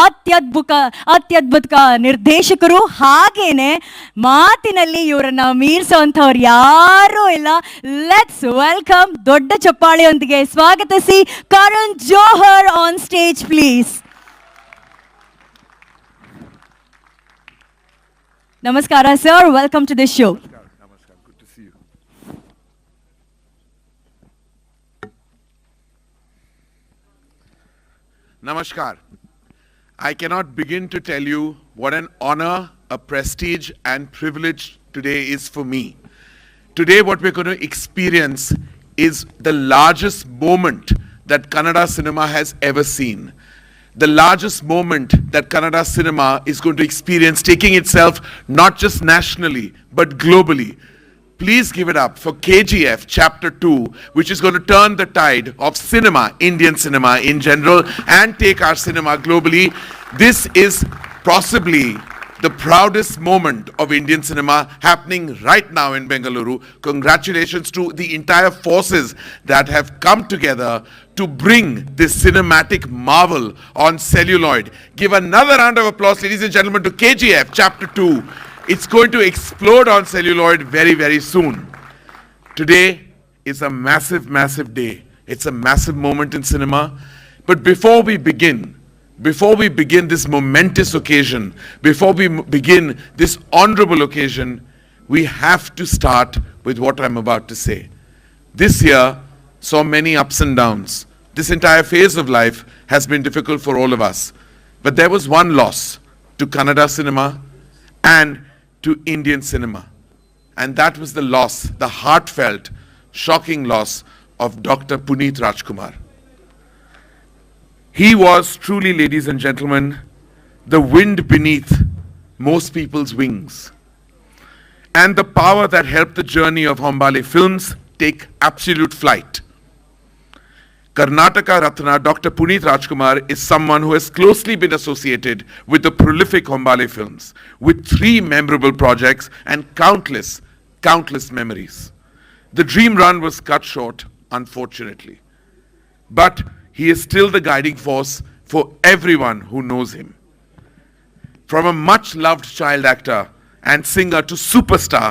ಅತ್ಯದ್ಭುತ ನಿರ್ದೇಶಕರು. ಹಾಗೇನೆ ಮಾತಿನಲ್ಲಿ ಇವರನ್ನ ಮೀರಿಸುವಂಥವ್ರು ಯಾರೂ ಇಲ್ಲ. ಲೆಟ್ಸ್ ವೆಲ್ಕಮ್, ದೊಡ್ಡ ಚಪ್ಪಾಳೆಯೊಂದಿಗೆ ಸ್ವಾಗತಿಸಿ Karan Johar on stage please. ನಮಸ್ಕಾರ sir, welcome to this show. Namaskar. I cannot begin to tell you what an honor, a prestige and privilege today is for me. Today what we're going to experience is the largest moment that Kannada cinema has ever seen. The largest moment that Kannada cinema is going to experience, taking itself not just nationally but globally. Please give it up for KGF Chapter 2, which is going to turn the tide of cinema, Indian cinema in general, and take our cinema globally. This is possibly the proudest moment of Indian cinema happening right now in Bengaluru. Congratulations to the entire forces that have come together to bring this cinematic marvel on celluloid. Give another round of applause, ladies and gentlemen, to KGF Chapter 2. It's going to explode on celluloid very, very soon. Today is a massive, massive day. It's a massive moment in cinema. But before we begin this momentous occasion, before we begin this honorable occasion, we have to start with what I'm about to say. This year saw many ups and downs. This entire phase of life has been difficult for all of us. But there was one loss to Kannada cinema and to Indian cinema. And that was the loss, the heartfelt, shocking loss of Dr. Puneeth Rajkumar. He was truly, ladies and gentlemen, the wind beneath most people's wings, and the power that helped the journey of Hombale films take absolute flight. Karnataka Ratna Dr. Puneeth Rajkumar is someone who has closely been associated with the prolific Hombale films, with 3 memorable projects and countless memories. The dream run was cut short, unfortunately. But he is still the guiding force for everyone who knows him. From a much-loved child actor and singer to superstar,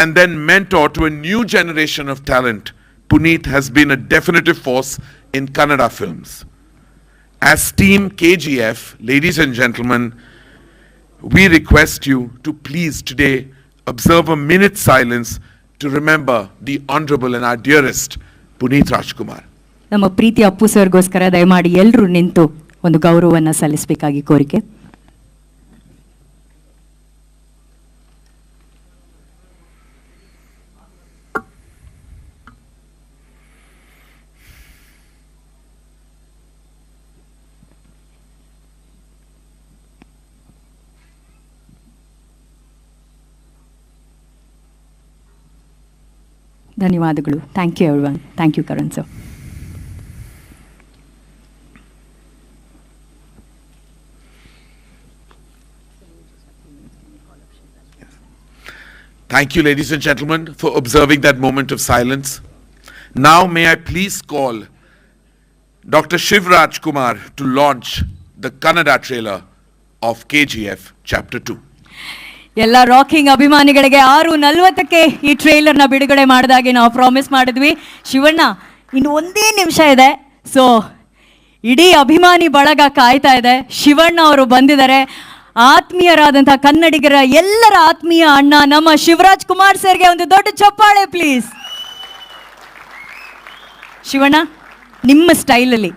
and then mentor to a new generation of talent, Puneeth has been a definitive force in Kannada films. As Team KGF, ladies and gentlemen, we request you to please today observe a minute's silence to remember the honorable and our dearest Puneeth Rajkumar. ನಮ್ಮ ಪ್ರೀತಿ ಅಪ್ಪು ಸರ್ಗೋಸ್ಕರ ದಯಮಾಡಿ ಎಲ್ಲರೂ ನಿಂತು ಒಂದು ಗೌರವವನ್ನು ಸಲ್ಲಿಸಬೇಕಾಗಿ ಕೋರಿಕೆ. ಧನ್ಯವಾದಗಳು. Thank you everyone. Thank you Karan sir. Thank you, ladies and gentlemen, for observing that moment of silence. Now may I please call Dr. Shivraj Kumar to launch the Kannada trailer of KGF Chapter 2. ಎಲ್ಲ rocking ಅಭಿಮಾನಿಗಳಿಗೆ 6:40ಕ್ಕೆ ಈ ಟ್ರೇಲರ್ನ ಬಿಡುಗಡೆ ಮಾಡಿದಾಗೆ ನಾವು promise ಮಾಡಿದ್ವಿ. ಶಿವಣ್ಣ, ಇನ್ನು ಒಂದೇ ನಿಮಿಷ ಇದೆ. ಸೊ ಇಡೀ ಅಭಿಮಾನಿ ಬಳಗ ಕಾಯ್ತಾ ಇದೆ. ಶಿವಣ್ಣ ಅವರು ಬಂದಿದ್ದಾರೆ. ಆತ್ಮೀಯರಾದಂತಹ ಕನ್ನಡಿಗರ ಎಲ್ಲರ ಆತ್ಮೀಯ ಅಣ್ಣ ನಮ್ಮ ಶಿವರಾಜ್ ಕುಮಾರ್ ಸರ್ಗೆ ಒಂದು ದೊಡ್ಡ ಚಪ್ಪಾಳೆ ಪ್ಲೀಸ್. ಶಿವಣ್ಣ, ನಿಮ್ಮ ಸ್ಟೈಲಲ್ಲಿ.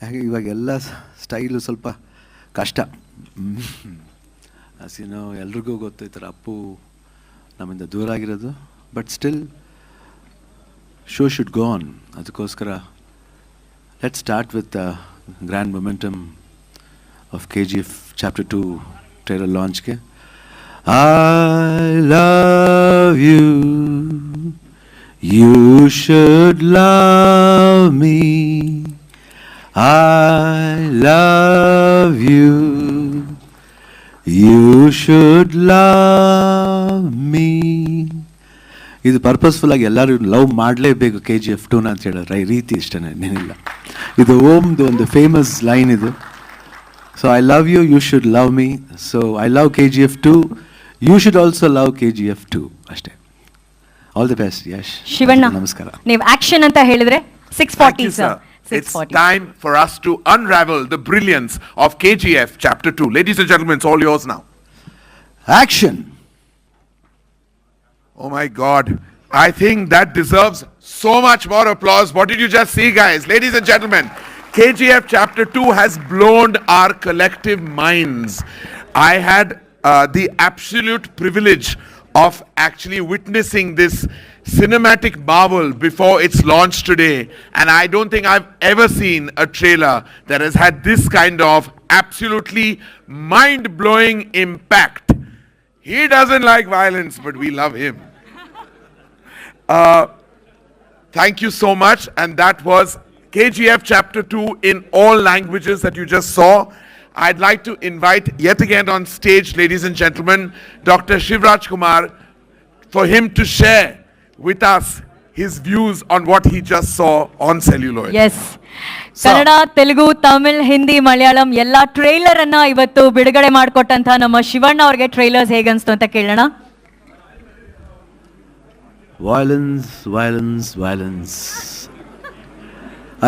ಹಾಗೆ ಇವಾಗೆಲ್ಲ ಸ್ಟೈಲು ಸ್ವಲ್ಪ ಕಷ್ಟ. ಹಸಿನೋ ಎಲ್ರಿಗೂ ಗೊತ್ತು ಈ ಥರ ಅಪ್ಪು ನಮ್ಮಿಂದ ದೂರ ಆಗಿರೋದು. But still show should go on. ಅದಕ್ಕೋಸ್ಕರ let start with grand momentum of KGF Chapter 2 trailer ಲಾಂಚ್ಗೆ. I love you, you should love me. I love you, you should love me. ಇದು ಪರ್ಪಸ್ಫುಲ್ ಆಗಿ ಎಲ್ಲರೂ ಲವ್ ಮಾಡಲೇಬೇಕು KGF 2 ಅಂತ ಹೇಳಿದ್ರೆ ರೀತಿ ಇಷ್ಟೇ ಏನಿಲ್ಲ. ಇದು ಓಮ್ದು ಒಂದು ಫೇಮಸ್ ಲೈನ್ ಇದು. So I love you, you should love me. So I love KGF 2, you should also love KGF 2 ಅಷ್ಟೇ. All the best Yash. Shivanna, ನಮಸ್ಕಾರ. ನೀವು ಆಕ್ಷನ್ ಅಂತ ಹೇಳಿದ್ರೆ 640 Thank you, sir. sir. It's time for us to unravel the brilliance of KGF Chapter 2. Ladies and gentlemen, it's all yours now. Action. Oh my God. I think that deserves so much more applause. What did you just see, guys? Ladies and gentlemen, KGF Chapter 2 has blown our collective minds. I had the absolute privilege of actually witnessing this cinematic marvel before its launch today, and I don't think I've ever seen a trailer that has had this kind of absolutely mind-blowing impact. He doesn't like violence, but we love him. Thank you so much, and that was KGF Chapter 2 in all languages that you just saw. I'd like to invite yet again on stage, ladies and gentlemen, Dr. Shivraj Kumar, for him to share with us his views on what he just saw on celluloid. Yes, Kannada, Telugu, Tamil, Hindi, Malayalam ಎಲ್ಲ trailer ಅನ್ನ ಇವತ್ತು ಬಿಡುಗಡೆ ಮಾಡಿಕೊಟ್ಟಂತ ನಮ್ಮ ಶಿವಣ್ಣ ಅವ್ರಿಗೆ trailers ಹೇಗನ್ಸ್ತು ಅಂತ ಕೇಳೋಣ. Violence, violence, violence.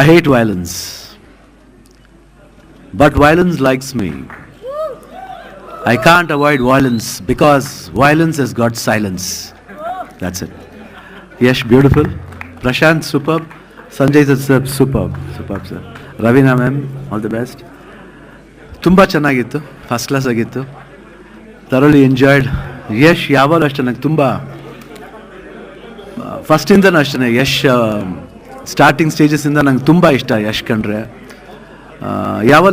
I hate violence. But violence likes me. I can't avoid violence because violence has got silence. That's it. Yash, beautiful. Prashanth, superb. Sanjay Dutt, superb. Superb, sir. Ravina ma'am, all the best. ತುಂಬ ಚೆನ್ನಾಗಿತ್ತು, first class ಆಗಿತ್ತು. Thoroughly enjoyed. Yash ಯಾವಾಗಲೂ ಅಷ್ಟೇ ನಂಗೆ ತುಂಬ ಫಸ್ಟಿಂದನೂ ಅಷ್ಟೇ Yash starting ಸ್ಟೇಜಸ್ಸಿಂದ ನಂಗೆ ತುಂಬ ಇಷ್ಟ ಯಶ್ ಕಂಡ್ರೆ. ಯಾವ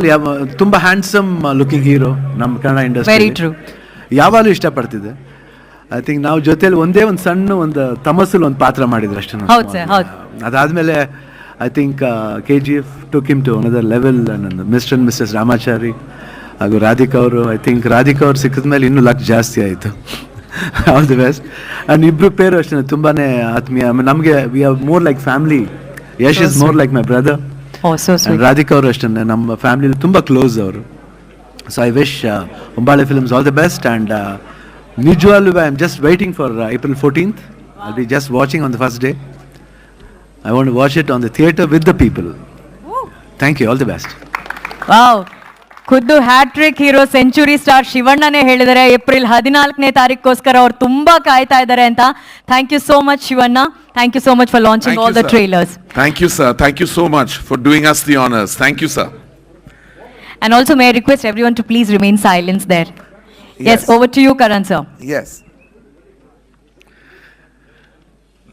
ತುಂಬ ಹ್ಯಾಂಡ್ಸಮ್ ಲುಕಿಂಗ್ ಹೀರೋ ನಮ್ಮ ಕನ್ನಡ ಇಂಡಸ್ಟ್ರಿ. ಯಾವಾಗಲೂ ಇಷ್ಟಪಡ್ತಿದ್ದೆ. ಐ ಥಿಂಕ್ ನಾವು ಜೊತೆಯಲ್ಲಿ ಒಂದೇ ಒಂದು ಸಣ್ಣ ಒಂದು ತಮಸಲ್ಲಿ ಒಂದು ಪಾತ್ರ ಮಾಡಿದ್ರು ಅಷ್ಟೇ. ಅದಾದಮೇಲೆ I think KGF took him to another level. Mr and Mrs Ramachari ಹಾಗೂ ರಾಧಿಕಾ ಅವರು, ಐ ಥಿಂಕ್ ರಾಧಿಕಾ ಅವ್ರು ಸಿಕ್ಕಿದ ಮೇಲೆ ಇನ್ನೂ ಲಕ್ ಜಾಸ್ತಿ ಆಯಿತು. All the best. ಆ್ಯಂಡ್ ಇಬ್ಬರು ಪೇರು ಅಷ್ಟೇ ತುಂಬಾ ಆತ್ಮೀಯ. ನಮಗೆ we are more like family. Yash is more like my brother. Radhika ಅವರು ಅಷ್ಟೇ ನಮ್ಮ ಫ್ಯಾಮಿಲಿ ತುಂಬ ಕ್ಲೋಸ್ ಅವರು. So I wish Hombale films all the best. And ನಿಜವಾಗ್ಲೂ I am just waiting for April 14th. I'll be just watching on the first day. I want to watch it on the theatre with the people. Thank you. All the best. Wow, ಖುದ್ದು hat-trick hero century star ಶಿವಣ್ಣನೇ ಹೇಳಿದರೆ April 14ನೇ ತಾರೀಕೋಸ್ಕರ ಅವ್ರು ತುಂಬಾ ಕಾಯ್ತಾ ಇದ್ದಾರೆ ಅಂತ. Thank you so much Shivanna. Thank you so much for launching all the trailers. Thank you, sir. Thank you so much for doing us the honors. Thank you, sir. And also may I request everyone to please remain silent there. Yes, over to you, Karan sir. Yes.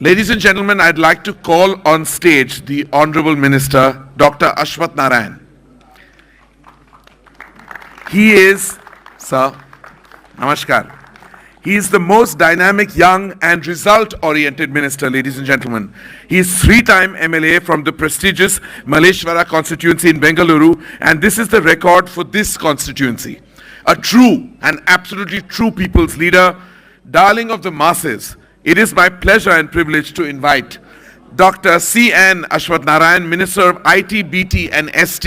Ladies and gentlemen, I'd like to call on stage the Honorable Minister, Dr. Ashwath Narayan. He is, sir, namaskar. He is the most dynamic, young and result-oriented minister, ladies and gentlemen. He is 3-time MLA from the prestigious Malleshwara constituency in Bengaluru, and this is the record for this constituency. A true and absolutely true people's leader, darling of the masses. It is my pleasure and privilege to invite Dr. C.N. Ashwath Narayan, Minister of IT, BT and ST,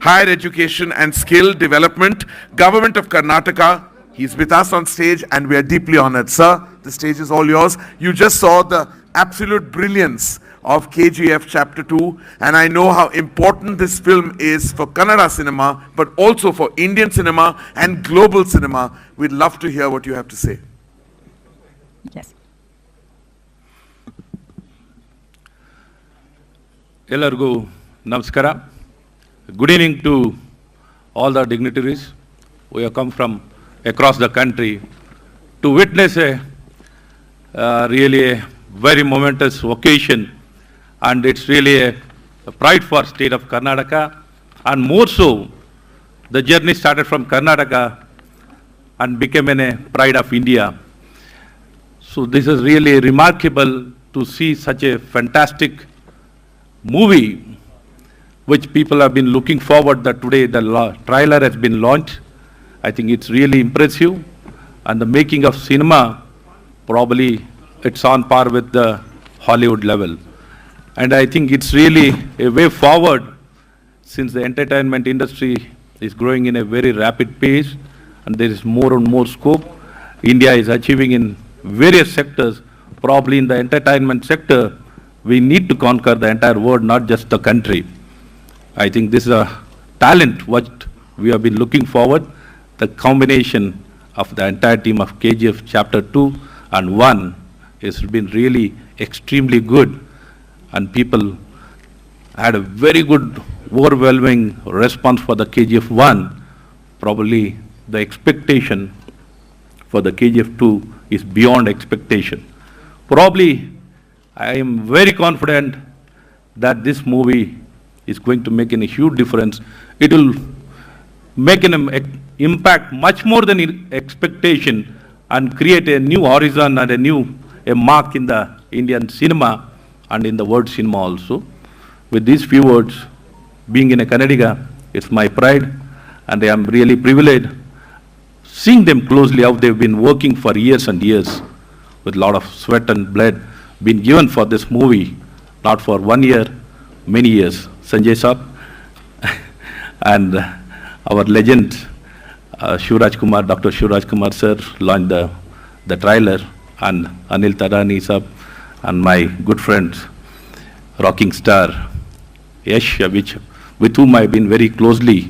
Higher Education and Skill Development, Government of Karnataka. He's with us on stage and we are deeply honored. Sir, the stage is all yours. You just saw the absolute brilliance of KGF Chapter 2, and I know how important this film is for Kannada cinema, but also for Indian cinema and global cinema. We'd love to hear what you have to say. Yes. ಎಲ್ಲರಿಗೂ ನಮಸ್ಕಾರ. Good evening to all the dignitaries who have come from across the country to witness a really a very momentous occasion, and it's really a pride for state of Karnataka, and more so the journey started from Karnataka and became a pride of India. So this is really remarkable to see such a fantastic movie which people have been looking forward that today the trailer has been launched. I think it's really impressive, and the making of cinema probably it's on par with the Hollywood level. And I think it's really a way forward since the entertainment industry is growing in a very rapid pace and there is more and more scope. India is achieving in various sectors. Probably in the entertainment sector, we need to conquer the entire world, not just the country. I think this is a talent what we have been looking forward. The combination of the entire team of KGF Chapter 2 and 1 has been really extremely good, and people had a very good, overwhelming response for the KGF 1. Probably the expectation for the KGF 2 is beyond expectation. Probably I am very confident that this movie is going to make a huge difference. It will make an impact much more than expectation and create a new horizon and a mark in the Indian cinema and in the world cinema also. With these few words, being in a Kannadiga, it's my pride, and I am really privileged seeing them closely, how they've been working for years and years with a lot of sweat and blood been given for this movie, not for 1 year, many years. Sanjay Saab and our legend, Shivraj Kumar, Dr. Shivraj Kumar sir launched the trailer, and Anil Tarani sab and my good friend, rocking star, Yash, with whom I've been very closely,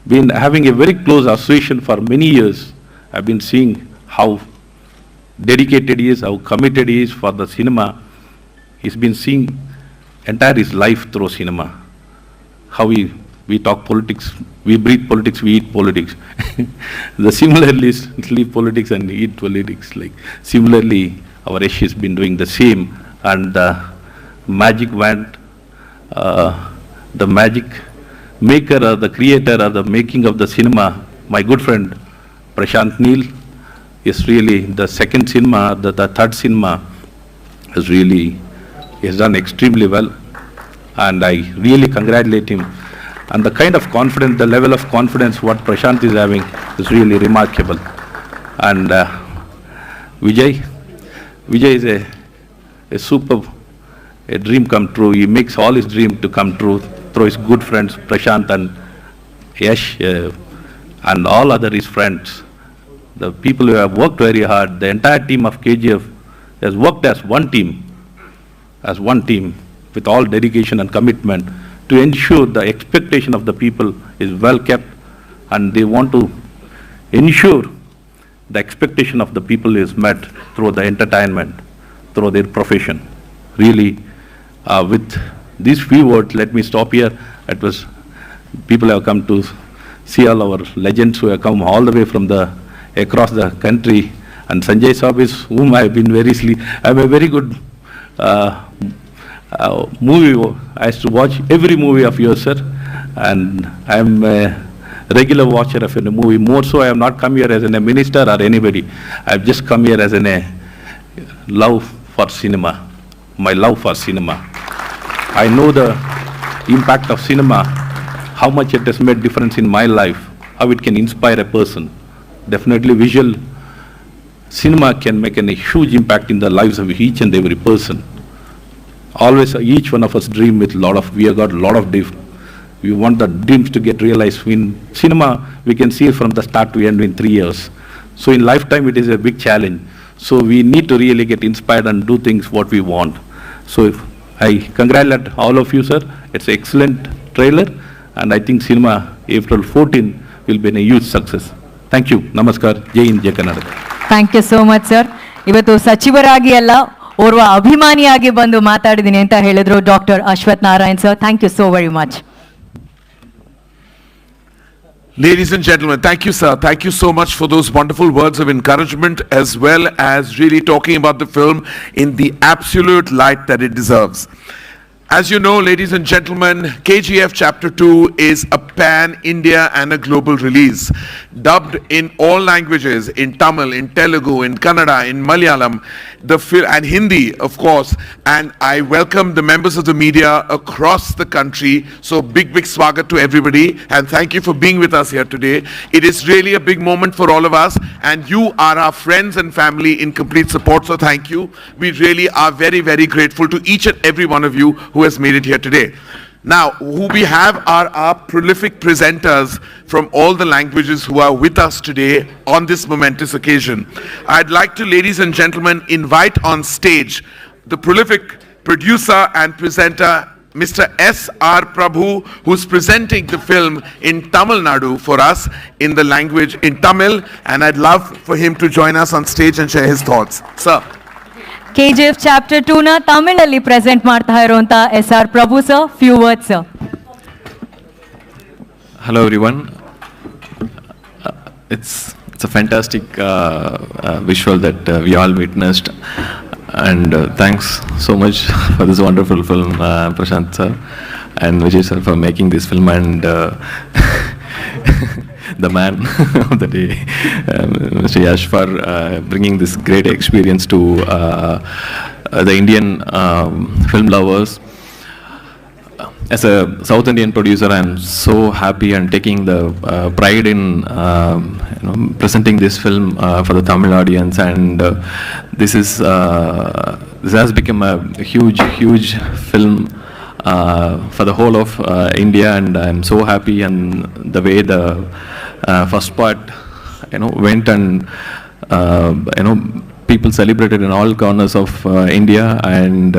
been having a very close association for many years. I've been seeing how dedicated he is, how committed he is for the cinema. He's been seeing entire his life through cinema. How we talk politics, we breathe politics, we eat politics. The similarly sleep politics and eat politics. Like similarly, our Yash has been doing the same, and the magic wand, the magic maker or the creator or the making of the cinema, my good friend Prashanth Neel, is really the second cinema, the third cinema has done extremely well, and I really congratulate him. And the kind of confidence, the level of confidence what Prashanth is having is really remarkable. And Vijay is a superb, a dream come true. He makes all his dream to come true through his good friends Prashanth and Yash and all other his friends. The people who have worked very hard, the entire team of KGF has worked as one team with all dedication and commitment to ensure the expectation of the people is well kept, and they want to ensure the expectation of the people is met through the entertainment, through their profession. Really, with these few words, let me stop here. It was, people have come to see all our legends who have come all the way from across the country, and Sanjay Saab is whom I have been I'm a very good movie. I used to watch every movie of yours, sir, and I am a regular watcher of a movie. More so, I have not come here as a minister or anybody. I have just come here as a love for cinema, my love for cinema. I know the impact of cinema, how much it has made difference in my life, how it can inspire a person. Definitely visual cinema can make a huge impact in the lives of each and every person. Always, each one of us dream with we have got a lot of dreams. We want the dreams to get realized. In cinema, we can see it from the start to end in 3 years. So in lifetime, it is a big challenge. So we need to really get inspired and do things what we want. So I congratulate all of you, sir. It's an excellent trailer, and I think cinema April 14 will be a huge success. Thank you. Namaskar. Jai Hind, Jai Karnataka. Thank you so much sir. ಇವತ್ತು ಸಚಿವರಾಗಿ ಅಲ್ಲ, ಓರ್ವ ಅಭಿಮಾನಿಯಾಗಿ ಬಂದು ಮಾತಾಡಿದ್ದೀನಿ ಅಂತ ಹೇಳಿದ್ರು doctor Ashwath Narayan sir. Thank you so very much. Ladies and gentlemen, thank you, sir. Thank you so much for those wonderful words of encouragement, as well as really talking about the film in the absolute light that it deserves. As you know, ladies and gentlemen, KGF Chapter 2 is a pan-India and a global release. dubbed in all languages, in Tamil, in Telugu, in Kannada, in Malayalam, and Hindi, of course. And I welcome the members of the media across the country. So big swagat to everybody, and thank you for being with us here today. It is really a big moment for all of us, and you are our friends and family in complete support, so thank you. We really are very, very grateful to each and every one of you who has made it here today. Now, who we have are our prolific presenters from all the languages who are with us today on this momentous occasion. I'd like to, ladies and gentlemen, invite on stage the prolific producer and presenter, Mr. S.R. Prabhu, who's presenting the film in Tamil Nadu for us in the language, in Tamil, and I'd love for him to join us on stage and share his thoughts. Sir. KGF Chapter 2 ನ ತಮಿಳಲ್ಲಿ present ಮಾಡ್ತಾ ಇರುವಂತ SR Prabhu sir, few words sir. Hello everyone. It's a fantastic visual that we all witnessed, and thanks so much for this wonderful film, Prashanth sir and Vijay sir, for making this film, and the man of the day, Mr. Yash, for bringing this great experience to the Indian film lovers. As a South Indian producer, I am so happy and taking the pride in presenting this film for the Tamil audience, and this has become a huge film for the whole of India, and I am so happy. And the way the first part went, and people celebrated in all corners of India, and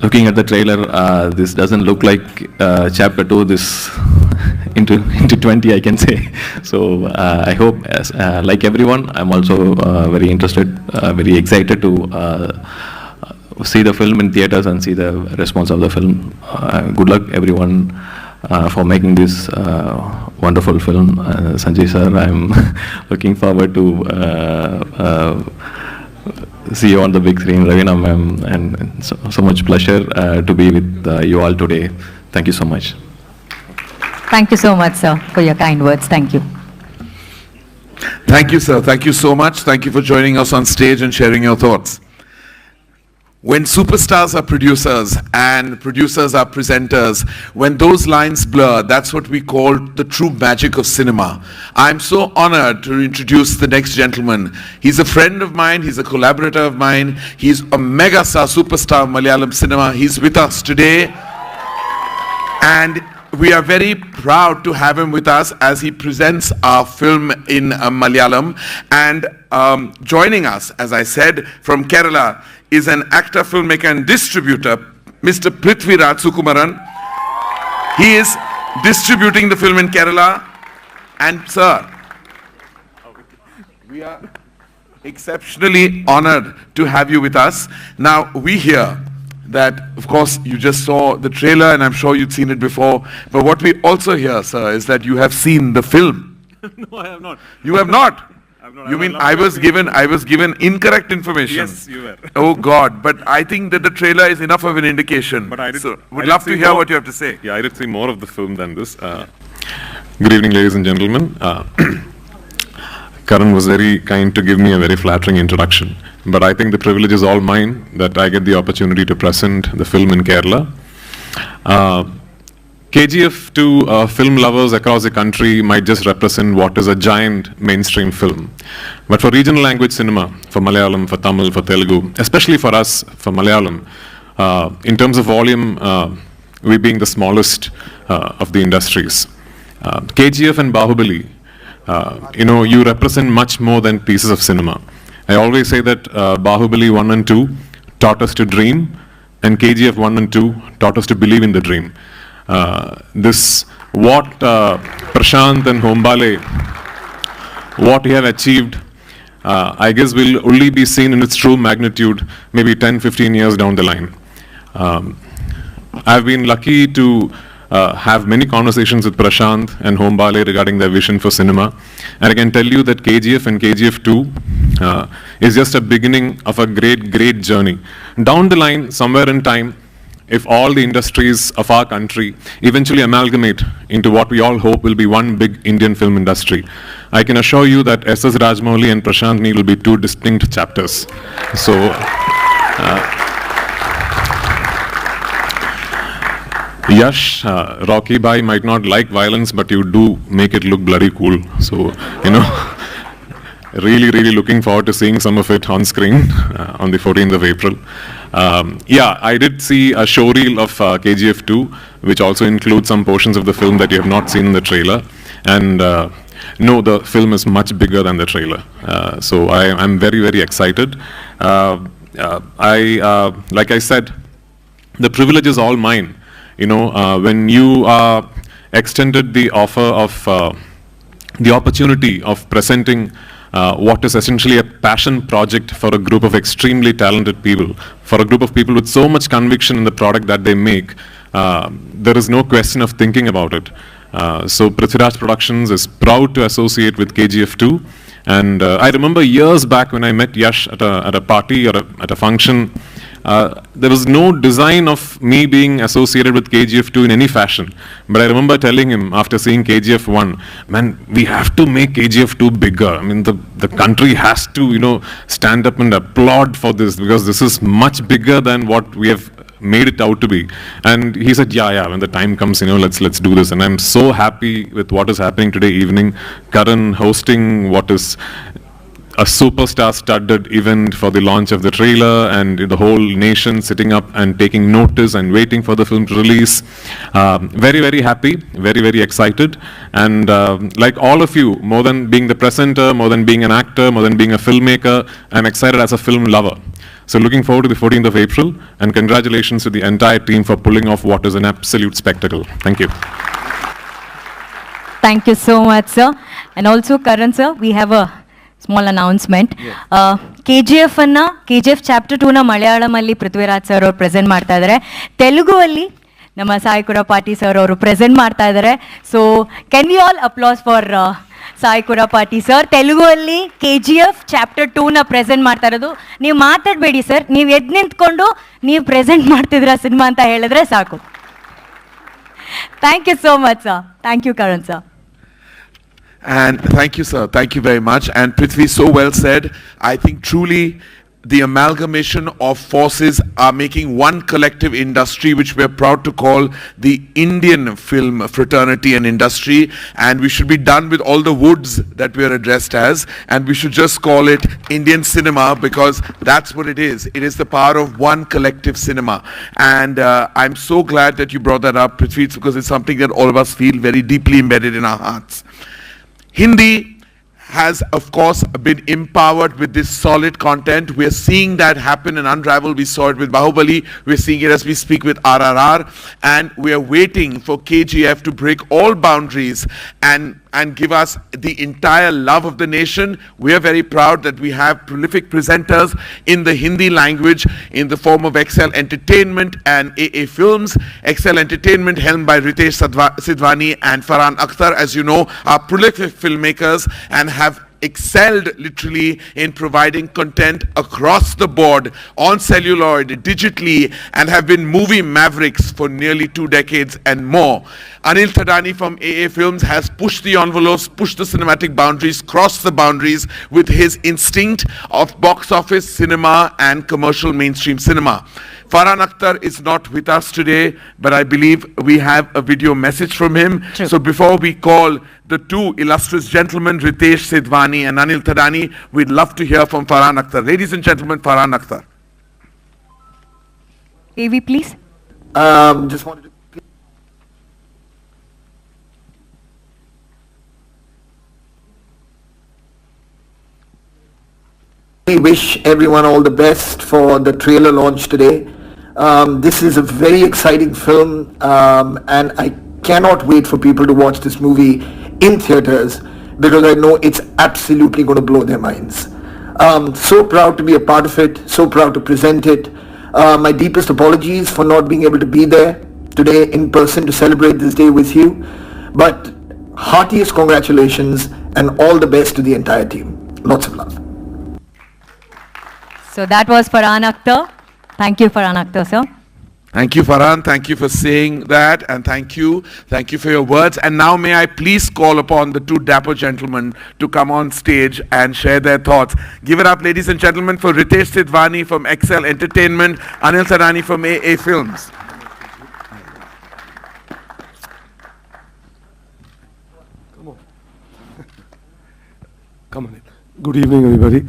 looking at the trailer, this doesn't look like chapter 2, this into 20, I can say. So I hope, like everyone, I'm also very interested, very excited to see the film in theaters and see the response of the film. Good luck everyone for making this wonderful film. Sanjay sir, I'm looking forward to see you on the big screen. Ravina ma'am, and so much pleasure to be with you all today. Thank you so much. Thank you so much, sir, for your kind words. Thank you. Thank you, sir. Thank you so much. Thank you for joining us on stage and sharing your thoughts. When superstars are producers and producers are presenters, when those lines blur, that's what we call the true magic of cinema. I'm so honored to introduce the next gentleman. He's a friend of mine, he's a collaborator of mine, he's a mega star, superstar of Malayalam cinema. He's with us today, and we are very proud to have him with us as he presents our film in Malayalam. And joining us, as I said, from Kerala is an actor, filmmaker and distributor, Mr. Prithviraj Sukumaran. He is distributing the film in Kerala. And sir, we are exceptionally honored to have you with us. Now, we hear that, of course, you just saw the trailer, and I'm sure you'd seen it before. But what we also hear, sir, is that you have seen the film. No, I have not. You have not? not. You mean I was given incorrect information? Yes, you were. Oh God! But I think that the trailer is enough of an indication. But I did. So, I would did love to see hear more. what you have to say. Yeah, I did see more of the film than this. Good evening, ladies and gentlemen. Karan was very kind to give me a very flattering introduction. But I think the privilege is all mine that I get the opportunity to present the film in Kerala. KGF to film lovers across the country might just represent what is a giant mainstream film. But for regional language cinema, for Malayalam, for Tamil, for Telugu, especially for us, for Malayalam, in terms of volume, we being the smallest of the industries. KGF and Bahubali, you represent much more than pieces of cinema. I always say that Bahubali 1 and 2 taught us to dream, and KGF 1 and 2 taught us to believe in the dream. What Prashanth and Hombale, what he have achieved, I guess will only be seen in its true magnitude maybe 10-15 years down the line. I've been lucky to have many conversations with Prashanth and Hombale regarding their vision for cinema, and I can tell you that KGF and KGF 2 is just a beginning of a great journey. Down the line, somewhere in time, if all the industries of our country eventually amalgamate into what we all hope will be one big Indian film industry. I can assure you that S.S. Rajamouli and Prashanth Neel will be two distinct chapters. So, Yash, Rocky Bhai might not like violence, but you do make it look bloody cool. So, really, really looking forward to seeing some of it on screen on the 14th of April. Yeah, I did see a showreel of KGF 2, which also includes some portions of the film that you have not seen in the trailer. And no, the film is much bigger than the trailer. So I'm very, very excited. Like I said, the privilege is all mine. When you extended the offer of the opportunity of presenting what is essentially a passion project for a group of extremely talented people, for a group of people with so much conviction in the product that they make, there is no question of thinking about it. So Prithviraj Productions is proud to associate with KGF 2. And I remember years back when I met Yash at a party or at a function, there was no design of me being associated with KGF 2 in any fashion. But I remember telling him after seeing KGF 1, man, we have to make KGF 2 bigger. I mean, the country has to, stand up and applaud for this, because this is much bigger than what we have made it out to be. And he said, yeah, when the time comes, let's do this. And I'm so happy with what is happening today evening. Karan hosting what is a superstar-studded event for the launch of the trailer, and the whole nation sitting up and taking notice and waiting for the film to release. Very, very happy, very, very excited. And like all of you, more than being the presenter, more than being an actor, more than being a filmmaker, I'm excited as a film lover. So looking forward to the 14th of April, and congratulations to the entire team for pulling off what is an absolute spectacle. Thank you. Thank you so much, sir. And also, Karan sir, we have a small announcement. KGF KGF Chapter 2 Malayalam ಅಲ್ಲಿ Prithviraj sir ಅವರು present ಮಾಡ್ತಾ ಇದ್ದಾರೆ. ತೆಲುಗು ಅಲ್ಲಿ ನಮ್ಮ Sai Korrapati sir ಅವರು present ಮಾಡ್ತಾ ಇದ್ದಾರೆ. So can we all applause for Sai Korrapati sir. Telugu ಅಲ್ಲಿ KGF Chapter 2 ಪ್ರೆಸೆಂಟ್ ಮಾಡ್ತಾ ಇರೋದು. ನೀವು ಮಾತಾಡಬೇಡಿ ಸರ್, ನೀವು ಎದ್ದು ನಿಂತ್ಕೊಂಡು ನೀವು ಪ್ರೆಸೆಂಟ್ ಮಾಡ್ತಿದ್ರ ಸಿನಿಮಾ ಅಂತ ಹೇಳಿದ್ರೆ ಸಾಕು. Thank you so much sir. Thank you Karan sir. And thank you, sir. Thank you very much. And Prithvi, so well said. I think truly the amalgamation of forces are making one collective industry, which we are proud to call the Indian film fraternity and industry. And we should be done with all the woods that we are addressed as, and we should just call it Indian cinema, because that's what it is. It is the power of one collective cinema. And I'm so glad that you brought that up, Prithvi, because it's something that all of us feel very deeply embedded in our hearts. Hindi has, of course, been empowered with this solid content. We are seeing that happen in Unravel. We saw it with Bahubali. We're seeing it as we speak with RRR. And we are waiting for KGF to break all boundaries and give us the entire love of the nation. We are very proud that we have prolific presenters in the Hindi language in the form of Excel Entertainment and AA Films. Excel Entertainment, helmed by Ritesh Sidhwani and Farhan Akhtar, as you know, are prolific filmmakers and have excelled literally in providing content across the board on celluloid, digitally, and have been movie mavericks for nearly 2 decades and more. Anil Thadani from AA Films has pushed the envelopes, pushed the cinematic boundaries, crossed the boundaries with his instinct of box office cinema and commercial mainstream cinema. Farhan Akhtar is not with us today, but I believe we have a video message from him. True. So before we call the two illustrious gentlemen, Ritesh Sidhwani and Anil Thadani, we'd love to hear from Farhan Akhtar. Ladies and gentlemen, Farhan Akhtar. AV, please. Just wanted to we wish everyone all the best for the trailer launch today. This is a very exciting film, and I cannot wait for people to watch this movie in theaters, because I know it's absolutely going to blow their minds. So proud to be a part of it, so proud to present it. My deepest apologies for not being able to be there today in person to celebrate this day with you, but heartiest congratulations and all the best to the entire team. Lots of love. So that was Farhan Akhtar. Thank you, Farhan Akhtar, sir. Thank you, Farhan. Thank you for saying that, and thank you for your words. And now may I please call upon the two dapper gentlemen to come on stage and share their thoughts. Give it up, ladies and gentlemen, for Ritesh Sidhwani from Excel Entertainment, Anil Sarani from AA Films. Come on in. Good evening, everybody.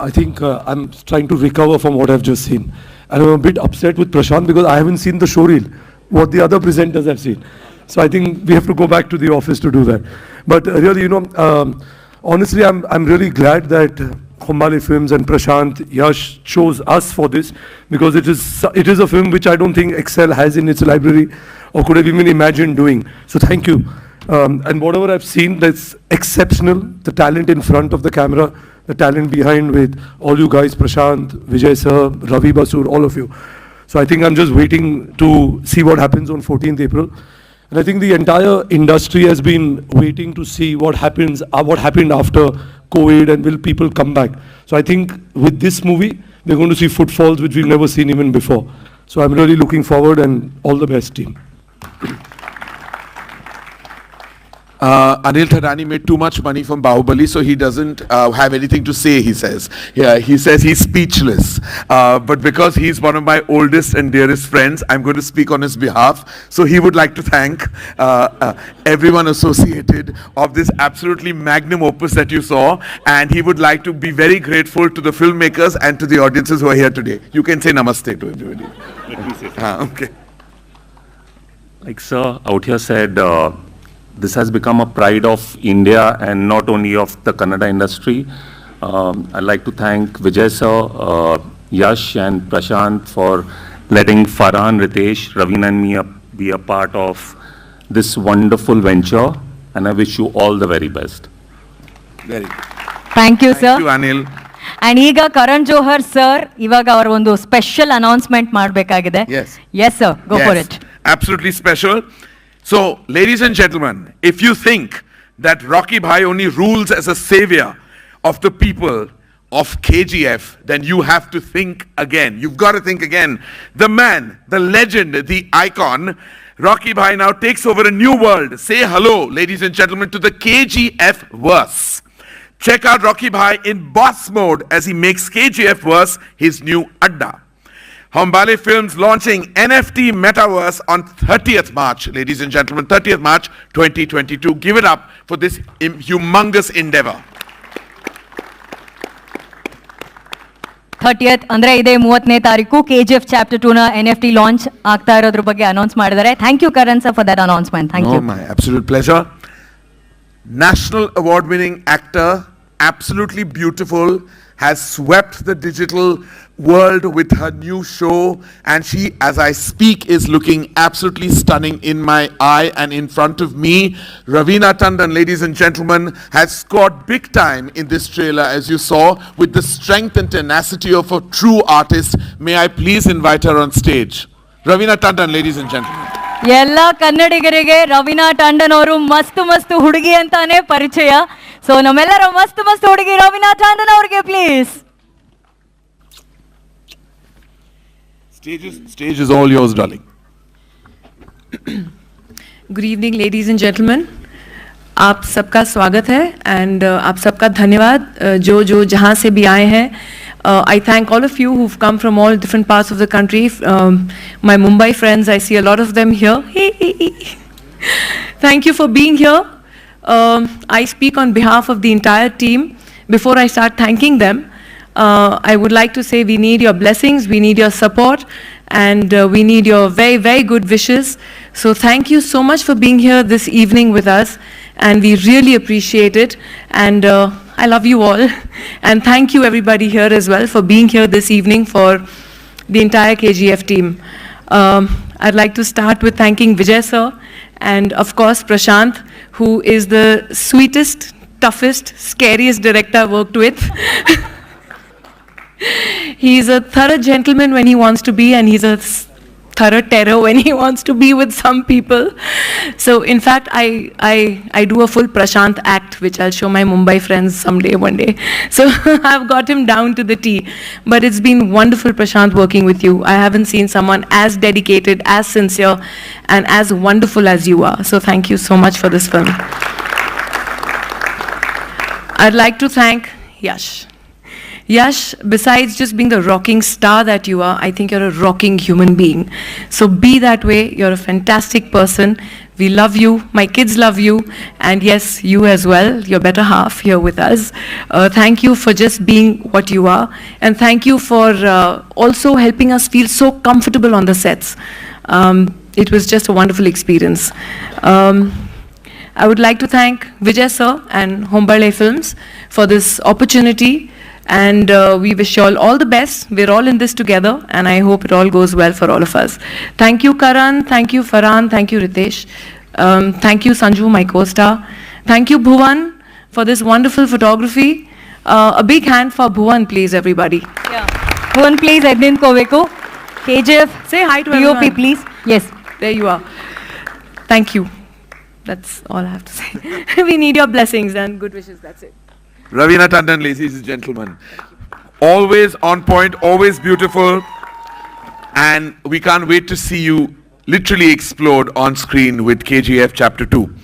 I think I'm trying to recover from what I've just seen. And I'm a bit upset with Prashanth because I haven't seen the showreel, what the other presenters have seen. So I think we have to go back to the office to do that. But really, honestly, I'm really glad that Khombale Films and Prashanth, Yash chose us for this, because it is a film which I don't think Excel has in its library or could have even imagined doing. So thank you. And whatever I've seen, that's exceptional. The talent in front of the camera, the talent behind, with all you guys, Prashanth, Vijay sir, Ravi Basur, all of you. So I think I'm just waiting to see what happens on 14th April. And I think the entire industry has been waiting to see what happens, what happened after COVID, and will people come back. So I think with this movie, we're going to see footfalls which we've never seen even before. So I'm really looking forward, and all the best, team. Anil Thadani made too much money from Bahubali, so he doesn't have anything to say, he says. Yeah, he says he's speechless. But because he's one of my oldest and dearest friends, I'm going to speak on his behalf. So he would like to thank everyone associated of this absolutely magnum opus that you saw, and he would like to be very grateful to the filmmakers and to the audiences who are here today. You can say namaste to everybody. Let me say something. Okay. Like sir out here said, this has become a pride of India and not only of the Kannada industry. I'd like to thank Vijay sir, Yash and Prashanth for letting Farhan, Ritesh, Raveen and me be a part of this wonderful venture, and I wish you all the very best. Very good. Thank you, sir. Thank you, Anil. And ಈಗ Karan Johar sir ಇವಾಗ ಅವರ ಒಂದು special announcement ಮಾಡಬೇಕಾಗಿದೆ. Yes sir, go for it. Absolutely special. So, ladies and gentlemen, if you think that Rocky Bhai only rules as a savior of the people of KGF, then you have to think again. You've got to think again. The man, the legend, the icon, Rocky Bhai now takes over a new world. Say hello, ladies and gentlemen, to the KGF verse. Check out Rocky Bhai in boss mode as he makes KGF verse his new adda. Khombale Films launching NFT Metaverse on 30th March, ladies and gentlemen, 30th March 2022. Give it up for this humongous endeavor. 30th ಅಂದ್ರೆ ಇದೇ 30ನೇ ತಾರೀಕು KGF Chapter 2 ನ NFT launch ಆಗ್ತಾ ಇರೋದ್ರ ಬಗ್ಗೆ announce ಮಾಡಿದ್ದಾರೆ. Thank you Karan sir for that announcement. Thank you. My absolute pleasure. National award winning actor, absolutely beautiful, has swept the digital world with her new show, and she, as I speak, is looking absolutely stunning in my eye and in front of me. Raveena Tandon, ladies and gentlemen, has scored big time in this trailer, as you saw, with the strength and tenacity of a true artist. May I please invite her on stage. Raveena Tandon, ladies and gentlemen. ಎಲ್ಲ ಕನ್ನಡಿಗರಿಗೆ ರವೀನಾ ಟಂಡನ್ ಅವರು ಮಸ್ತ್ ಹುಡುಗಿ ಅಂತಾನೆ ಪರಿಚಯ. So ನಮ್ಮೆಲ್ಲರ ಮಸ್ತ್ ಹುಡುಗಿ ರವೀನಾ ಟಂಡನ್ ಅವರಿಗೆ please. Stage is all yours, darling. Good evening, ladies and gentlemen. आप सबका स्वागत है and आप सबका धन्यवाद जो जहाँ से भी आए हैं. I thank all of you who've come from all different parts of the country. My Mumbai friends, I see a lot of them here. Thank you for being here. I speak on behalf of the entire team. Before I start thanking them, I would like to say we need your blessings, we need your support, and we need your very, very good wishes. So thank you so much for being here this evening with us, and we really appreciate it. And I love you all. And thank you everybody here as well for being here this evening for the entire KGF team. I'd like to start with thanking Vijay sir and of course Prashanth, who is the sweetest, toughest, scariest director I've worked with. He's a thorough gentleman when he wants to be, and he's a thorough terror when he wants to be with some people. So in fact, I do a full Prashanth act, which I'll show my Mumbai friends someday, one day. So I've got him down to the T. But it's been wonderful, Prashanth, working with you. I haven't seen someone as dedicated, as sincere, and as wonderful as you are. So thank you so much for this film. I'd like to thank Yash. Yash, besides just being the rocking star that you are, I think you're a rocking human being. So be that way. You're a fantastic person. We love you. My kids love you. And yes, you as well, your better half here with us. Thank you for just being what you are. And thank you for also helping us feel so comfortable on the sets. It was just a wonderful experience. I would like to thank Vijay sir and Hombarle Films for this opportunity. And we wish you all the best. We're all in this together, and I hope it all goes well for all of us. Thank you, Karan. Thank you, Farhan. Thank you, Ritesh. Thank you, Sanju, my co-star. Thank you, Bhuvan, for this wonderful photography. A big hand for Bhuvan, please, everybody. Yeah. Bhuvan, please, Edin Koveko. KGF. Say hi to DOP, everyone. please. Yes. There you are. Thank you. That's all I have to say. We need your blessings and good wishes. That's it. Ravina Tandon, ladies and gentlemen. Always on point, always beautiful. And we can't wait to see you literally explode on screen with KGF Chapter 2.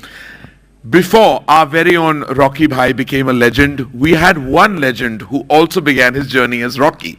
Before our very own Rocky Bhai became a legend, we had one legend who also began his journey as Rocky.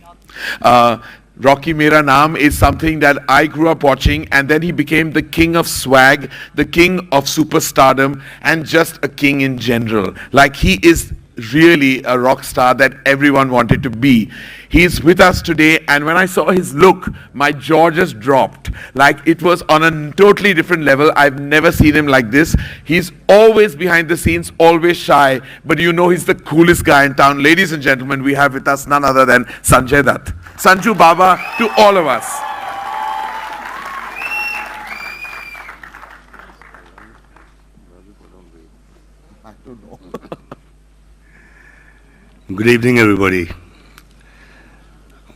Rocky Mera Naam is something that I grew up watching, and then he became the king of swag, the king of superstardom, and just a king in general. Like, he is really a rock star that everyone wanted to be. He's with us today, and when I saw his look, my jaw just dropped. Like, it was on a totally different level. I've never seen him like this. He's always behind the scenes, always shy, but you know he's the coolest guy in town. Ladies and gentlemen, we have with us none other than Sanjay Dutt. Sanju Baba to all of us. I don't know. Good evening, everybody.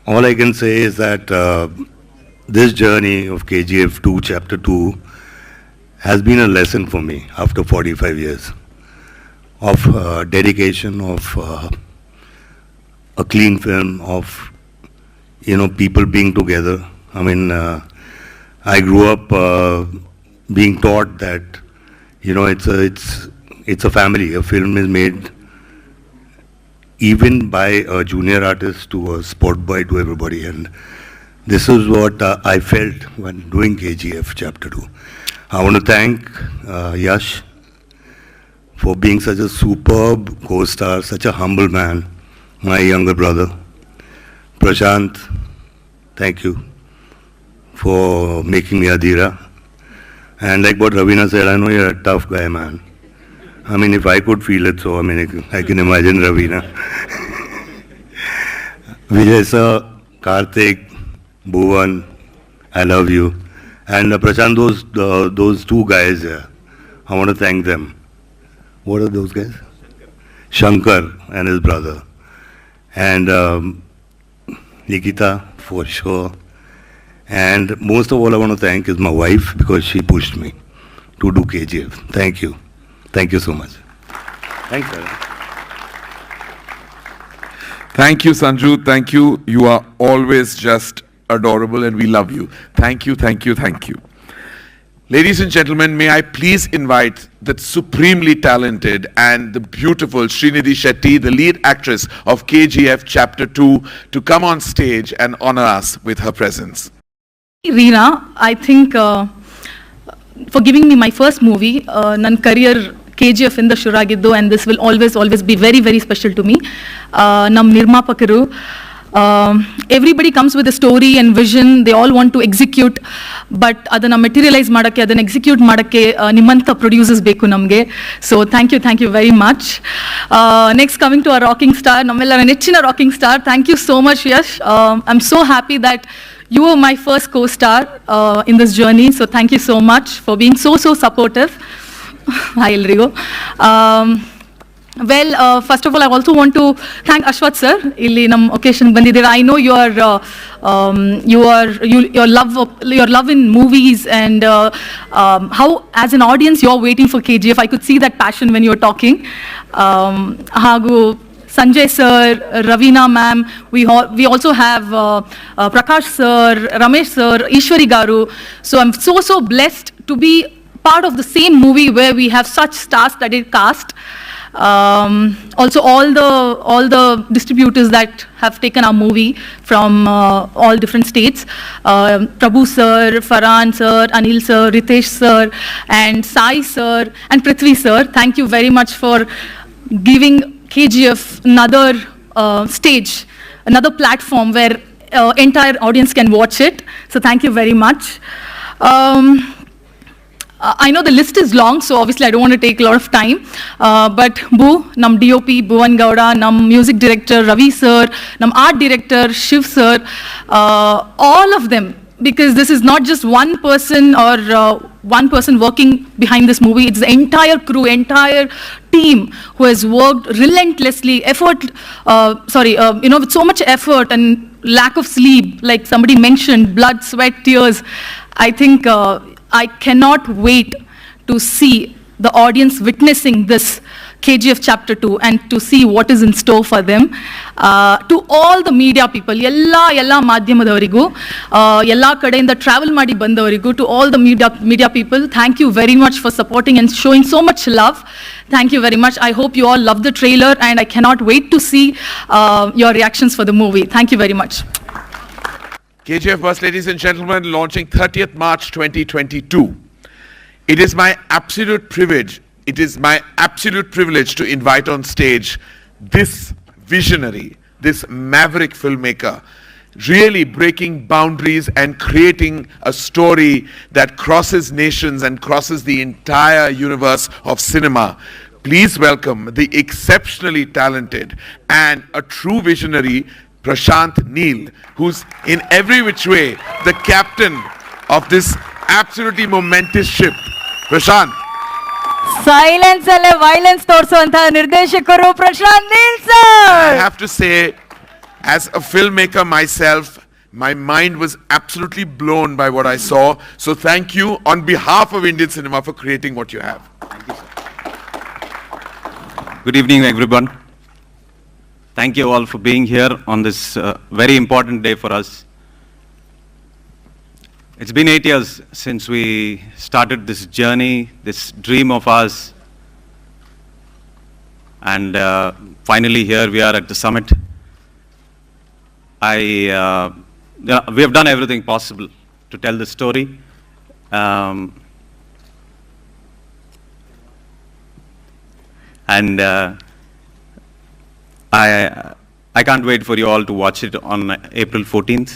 All I can say is that this journey of KGF 2, Chapter 2, has been a lesson for me after 45 years of dedication, of a clean film, of people being together. I mean, I grew up being taught that it's a family. A film is made even by a junior artist to a sport boy to everybody, and this is what I felt when doing KGF Chapter 2. I want to thank Yash for being such a superb co-star, such a humble man, my younger brother. Prashanth, thank you for making me Adira. And like what Ravina said, I know you're a tough guy, man. I mean, if I could feel it, so I mean, I can imagine Ravina. Vijay sir, Karthik, Bhuvan, I love you. And Prashant, those two guys here, I want to thank them. What are those guys? Shankar and his brother. And Nikita, for sure. And most of all I want to thank is my wife, because she pushed me to do KGF. Thank you. Thank you so much. Thanks, sir. Thank you, Sanju. Thank you. You are always just adorable, and we love you. Thank you, thank you, thank you. Ladies and gentlemen, may I please invite the supremely talented and the beautiful Srinidhi Shetty, the lead actress of KGF Chapter 2, to come on stage and honor us with her presence. Reena, I think for giving me my first movie, ನನ್ನ career KGF ಇಂದ ಶುರು ಆಗಿದ್ದು, and this will always be very, very special to me. ನಮ್ಮ ನಿರ್ಮಾಪಕರು, everybody comes with a story and vision, they all want to execute, but ಅದನ್ನು materialize ಮಾಡೋಕ್ಕೆ, ಅದನ್ನು execute ಮಾಡೋಕ್ಕೆ ನಿಮ್ಮಂಥ producers ಬೇಕು ನಮಗೆ. So thank you very much. Next, coming to our rocking star, ನಮ್ಮೆಲ್ಲರ ನೆಚ್ಚಿನ rocking star, thank you so much, Yash. I'm so happy that you were my first co-star in this journey, so thank you so much for being so supportive. Hi, ಎಲ್ರಿಗೂ. First of all, I also want to thank Ashwath sir. Illi nam occasion bandidira. I know your love in movies and how, as an audience, you're waiting for KGF. I could see that passion when you were talking. Hagu Sanjay sir, Ravina ma'am. We also have Prakash sir, Ramesh sir, Ishwari garu. So I'm so blessed to be part of the same movie where we have such star-studded cast. Also all the distributors that have taken our movie from all different states, Prabhu sir, Farhan sir, Anil sir, Ritesh sir, and Sai sir, and Prithvi sir, thank you very much for giving KGF another stage, another platform where entire audience can watch it. So thank you very much. I know the list is long, so obviously I don't want to take a lot of time. But Boo, nam DOP, Bhuvan Gowda, nam music director, Ravi sir, nam art director, Shiv sir, all of them, because this is not just one person or one person working behind this movie, it's the entire crew, entire team who has worked relentlessly, with so much effort and lack of sleep, like somebody mentioned, blood, sweat, tears. I think I cannot wait to see the audience witnessing this KGF Chapter 2 and to see what is in store for them. To all the media people, ಎಲ್ಲ ಮಾಧ್ಯಮದವರಿಗೂ, ಎಲ್ಲ ಕಡೆಯಿಂದ travel ಮಾಡಿ ಬಂದವರಿಗೂ, to all the media people, thank you very much for supporting and showing so much love. Thank you very much. I hope you all love the trailer and I cannot wait to see your reactions for the movie. Thank you very much. KGF Bus, ladies and gentlemen, launching 30th March 2022. It is my absolute privilege to invite on stage this visionary, this maverick filmmaker, really breaking boundaries and creating a story that crosses nations and crosses the entire universe of cinema. Please welcome the exceptionally talented and a true visionary, Prashanth Neel, who's in every which way the captain of this absolutely momentous ship. Prashanth. Silence alle violence ತೋರಿಸುವಂತಹ ನಿರ್ದೇಶಕರು Prashanth Neel I sir. have to say, as a filmmaker myself, my mind was absolutely blown by what I saw. So thank you on behalf of Indian cinema for creating what you have. Thank you, sir. Good evening, everyone. Thank you all for being here on this very important day for us. It's been 8 years since we started this journey, this dream of ours. And finally here we are at the summit. We have done everything possible to tell the story. I can't wait for you all to watch it on April 14th.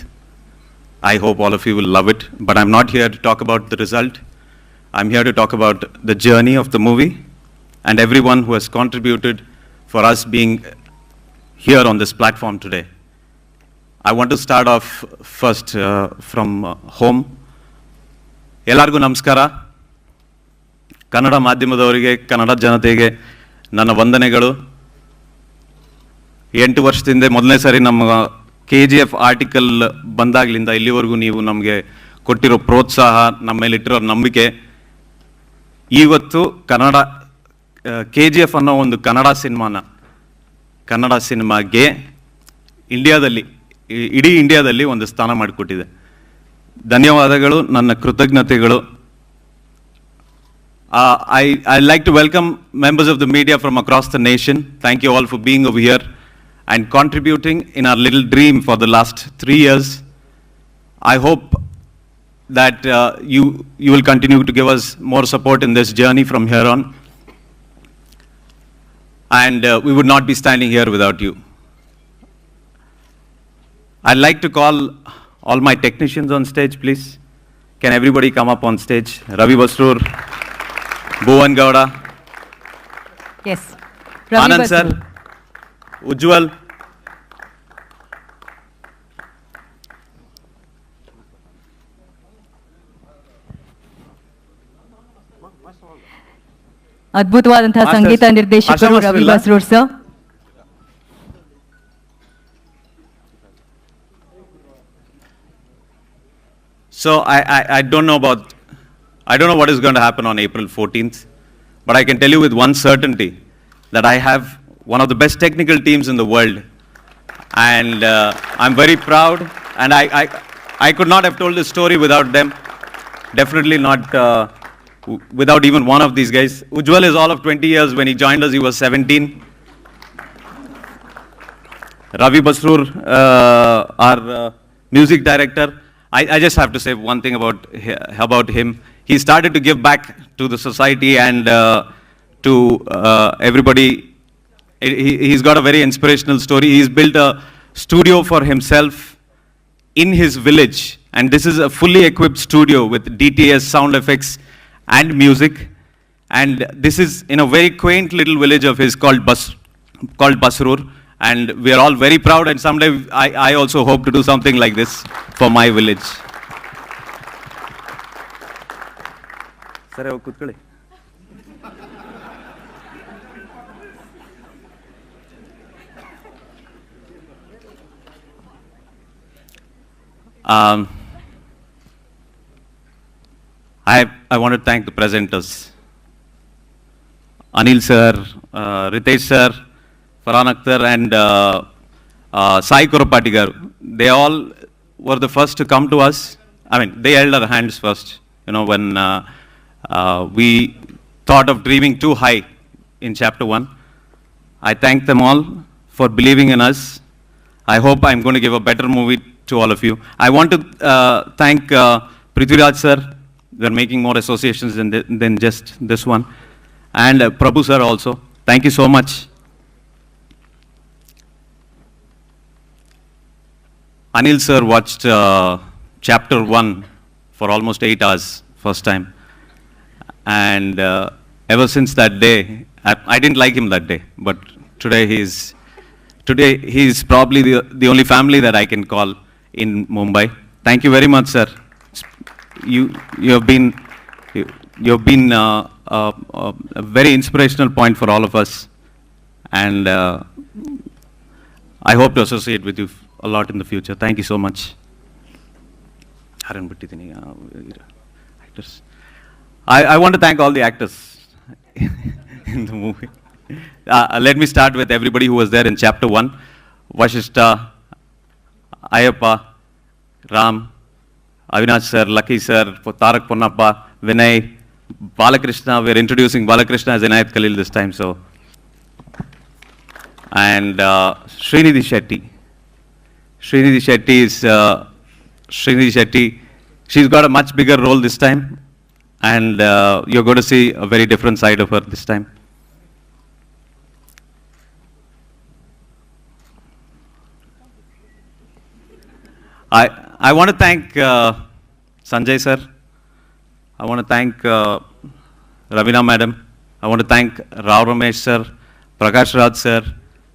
I hope all of you will love it. But I'm not here to talk about the result. I'm here to talk about the journey of the movie and everyone who has contributed for us being here on this platform today. I want to start off first from home. Ellargu namaskara. Kannada ಮಾಧ್ಯಮದವರಿಗೆ, ಕನ್ನಡ ಜನತೆಗೆ ನನ್ನ ವಂದನೆಗಳು. 8 ವರ್ಷದಿಂದ ಮೊದಲನೇ ಸಾರಿ ನಮ್ಮ KGF article ಬಂದಾಗಲಿಂದ ಇಲ್ಲಿವರೆಗೂ ನೀವು ನಮಗೆ ಕೊಟ್ಟಿರೋ ಪ್ರೋತ್ಸಾಹ, ನಮ್ಮ ಮೇಲಿಟ್ಟಿರೋ ನಂಬಿಕೆ, ಇವತ್ತು ಕನ್ನಡ KGF ಅನ್ನೋ ಒಂದು ಕನ್ನಡ ಸಿನಿಮಾಗೆ ಇಂಡಿಯಾದಲ್ಲಿ, ಇಡೀ ಇಂಡಿಯಾದಲ್ಲಿ ಒಂದು ಸ್ಥಾನ ಮಾಡಿಕೊಟ್ಟಿದೆ. ಧನ್ಯವಾದಗಳು, ನನ್ನ ಕೃತಜ್ಞತೆಗಳು. I'd like to welcome members of the media from across the nation. Thank you all for being over here and contributing in our little dream for the last 3 years. I hope that you will continue to give us more support in this journey from here on. And we would not be standing here without you. I'd like to call all my technicians on stage, please. Can everybody come up on stage? Ravi Basrur, Bhuvan Gowda. Yes. Ravi Anand sir, Basrur. Ujjwal. ಅದ್ಭುತವಾದಂತಹ Masters, ಸಂಗೀತ ನಿರ್ದೇಶಕರು Asha Ravi Masrilla. Basrur sir. So I don't know what is going to happen on April 14th, but I can tell you with one certainty that I have one of the best technical teams in the world, and I'm very proud, and I could not have told this story without them. Definitely not without even one of these guys. Ujjwal is all of 20 years. When he joined us, he was 17. Ravi Basrur, our music director, I just have to say one thing about him. He started to give back to the society and to everybody. He's got a very inspirational story. He's built a studio for himself in his village, and this is a fully equipped studio with DTS, sound effects, and music. And this is in a very quaint little village of his called Basrur. And we are all very proud, and someday I also hope to do something like this for my village. Sare, kutkali. I want to thank the presenters, Anil sir, Ritesh sir, Farhan Akhtar, and Sai Kuropati garu. They all were the first to come to us. I mean, they held our hands first, when we thought of dreaming too high in chapter 1. I thank them all for believing in us. I hope I'm going to give a better movie to all of you. I want to thank Prithviraj sir. We're making more associations than just this one. And Prabhu sir also. Thank you so much. Anil sir watched chapter 1 for almost 8 hours first time. And ever since that day, I didn't like him that day, but today he's probably the only family that I can call in Mumbai. Thank you very much, sir. You've been a very inspirational point for all of us, and I hope to associate with you a lot in the future. Thank you so much. Actors. I want to thank all the actors in the movie. Let me start with everybody who was there in chapter 1. Vashishta, Ayappa, Ram, Avinash sir, Lucky sir, Tarak Ponnappa, Vinay, Balakrishna. We're introducing Balakrishna as Inayat Khalil this time, so. And Srinidhi Shetty. Srinidhi Shetty, she's got a much bigger role this time, and you're going to see a very different side of her this time. I want to thank Sanjay sir. I want to thank Ravina madam. I want to thank Rao Ramesh sir, Prakash Raj sir,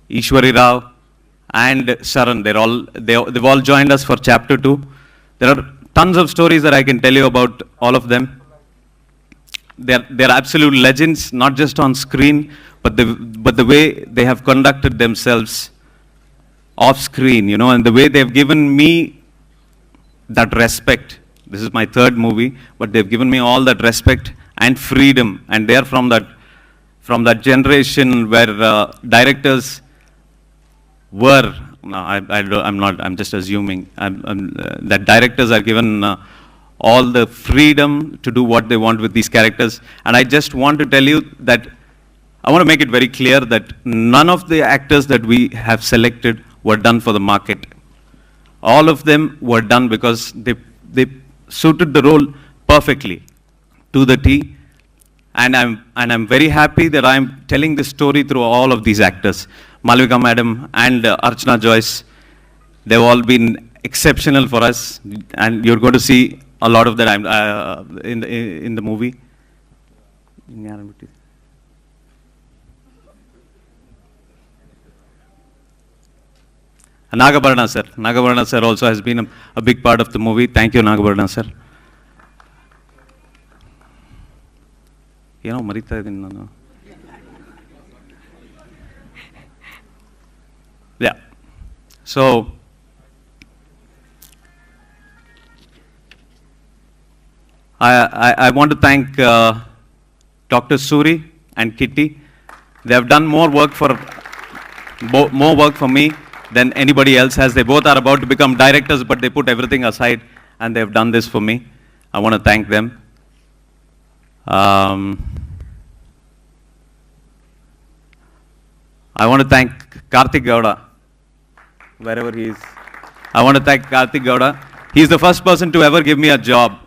Ishwari Rao, and Sharan. They've all joined us for chapter 2. There are tons of stories that I can tell you about all of them. They're absolute legends, not just on screen, but the way they have conducted themselves off screen, and the way they've given me that respect. This is my 3rd movie, but they've given me all that respect and freedom, and they're from that generation where directors were, no, I'm just assuming, that directors are given all the freedom to do what they want with these characters. And I just want to tell you that I want to make it very clear that none of the actors that we have selected were done for the market. All of them were done because they suited the role perfectly to the T. And I'm very happy that I'm telling this story through all of these actors. Malvika madam and Archana Joyce, they've all been exceptional for us, and you're going to see a lot of that in the movie. Nagabarna sir also has been a big part of the movie. Thank you, Nagabarna sir. Marita idini nanu. So, I want to thank Dr. Suri and Kitty. They have done more work for me than anybody else has. They both are about to become directors, but they put everything aside and they have done this for me. I want to thank them. I want to thank Karthik Gowda, wherever he is. I want to thank Karthik Gowda. He's the first person to ever give me a job.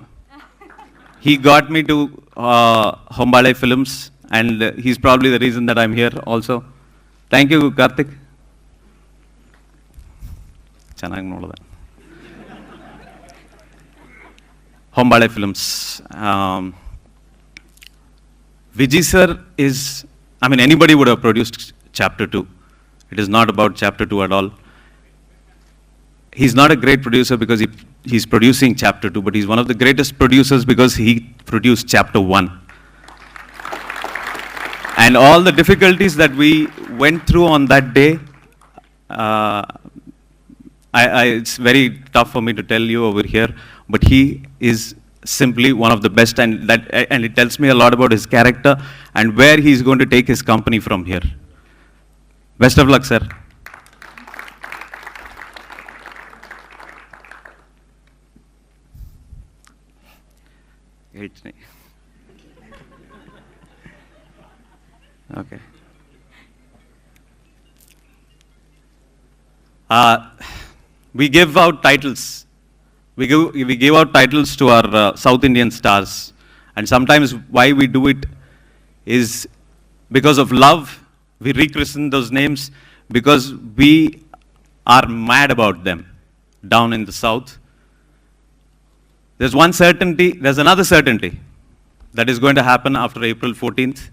He got me to Hombale Films, and he's probably the reason that I'm here also. Thank you, Karthik. ಚೆನ್ನಾಗಿ ನೋಡಿದೆ. Hombale Films. Vijay sir is, I mean, anybody would have produced Chapter 2. It is not about Chapter 2 at all. He's not a great producer because he's producing Chapter 2, but he's one of the greatest producers because he produced Chapter 1. And all the difficulties that we went through on that day, it's very tough for me to tell you over here, but he is simply one of the best, and it tells me a lot about his character and where he's going to take his company from here. Best of luck, sir. Okay. We give out titles. We give out titles to our South Indian stars. And sometimes why we do it is because of love. We rechristen those names because we are mad about them down in the South. There's one certainty, there's another certainty that is going to happen after April 14th.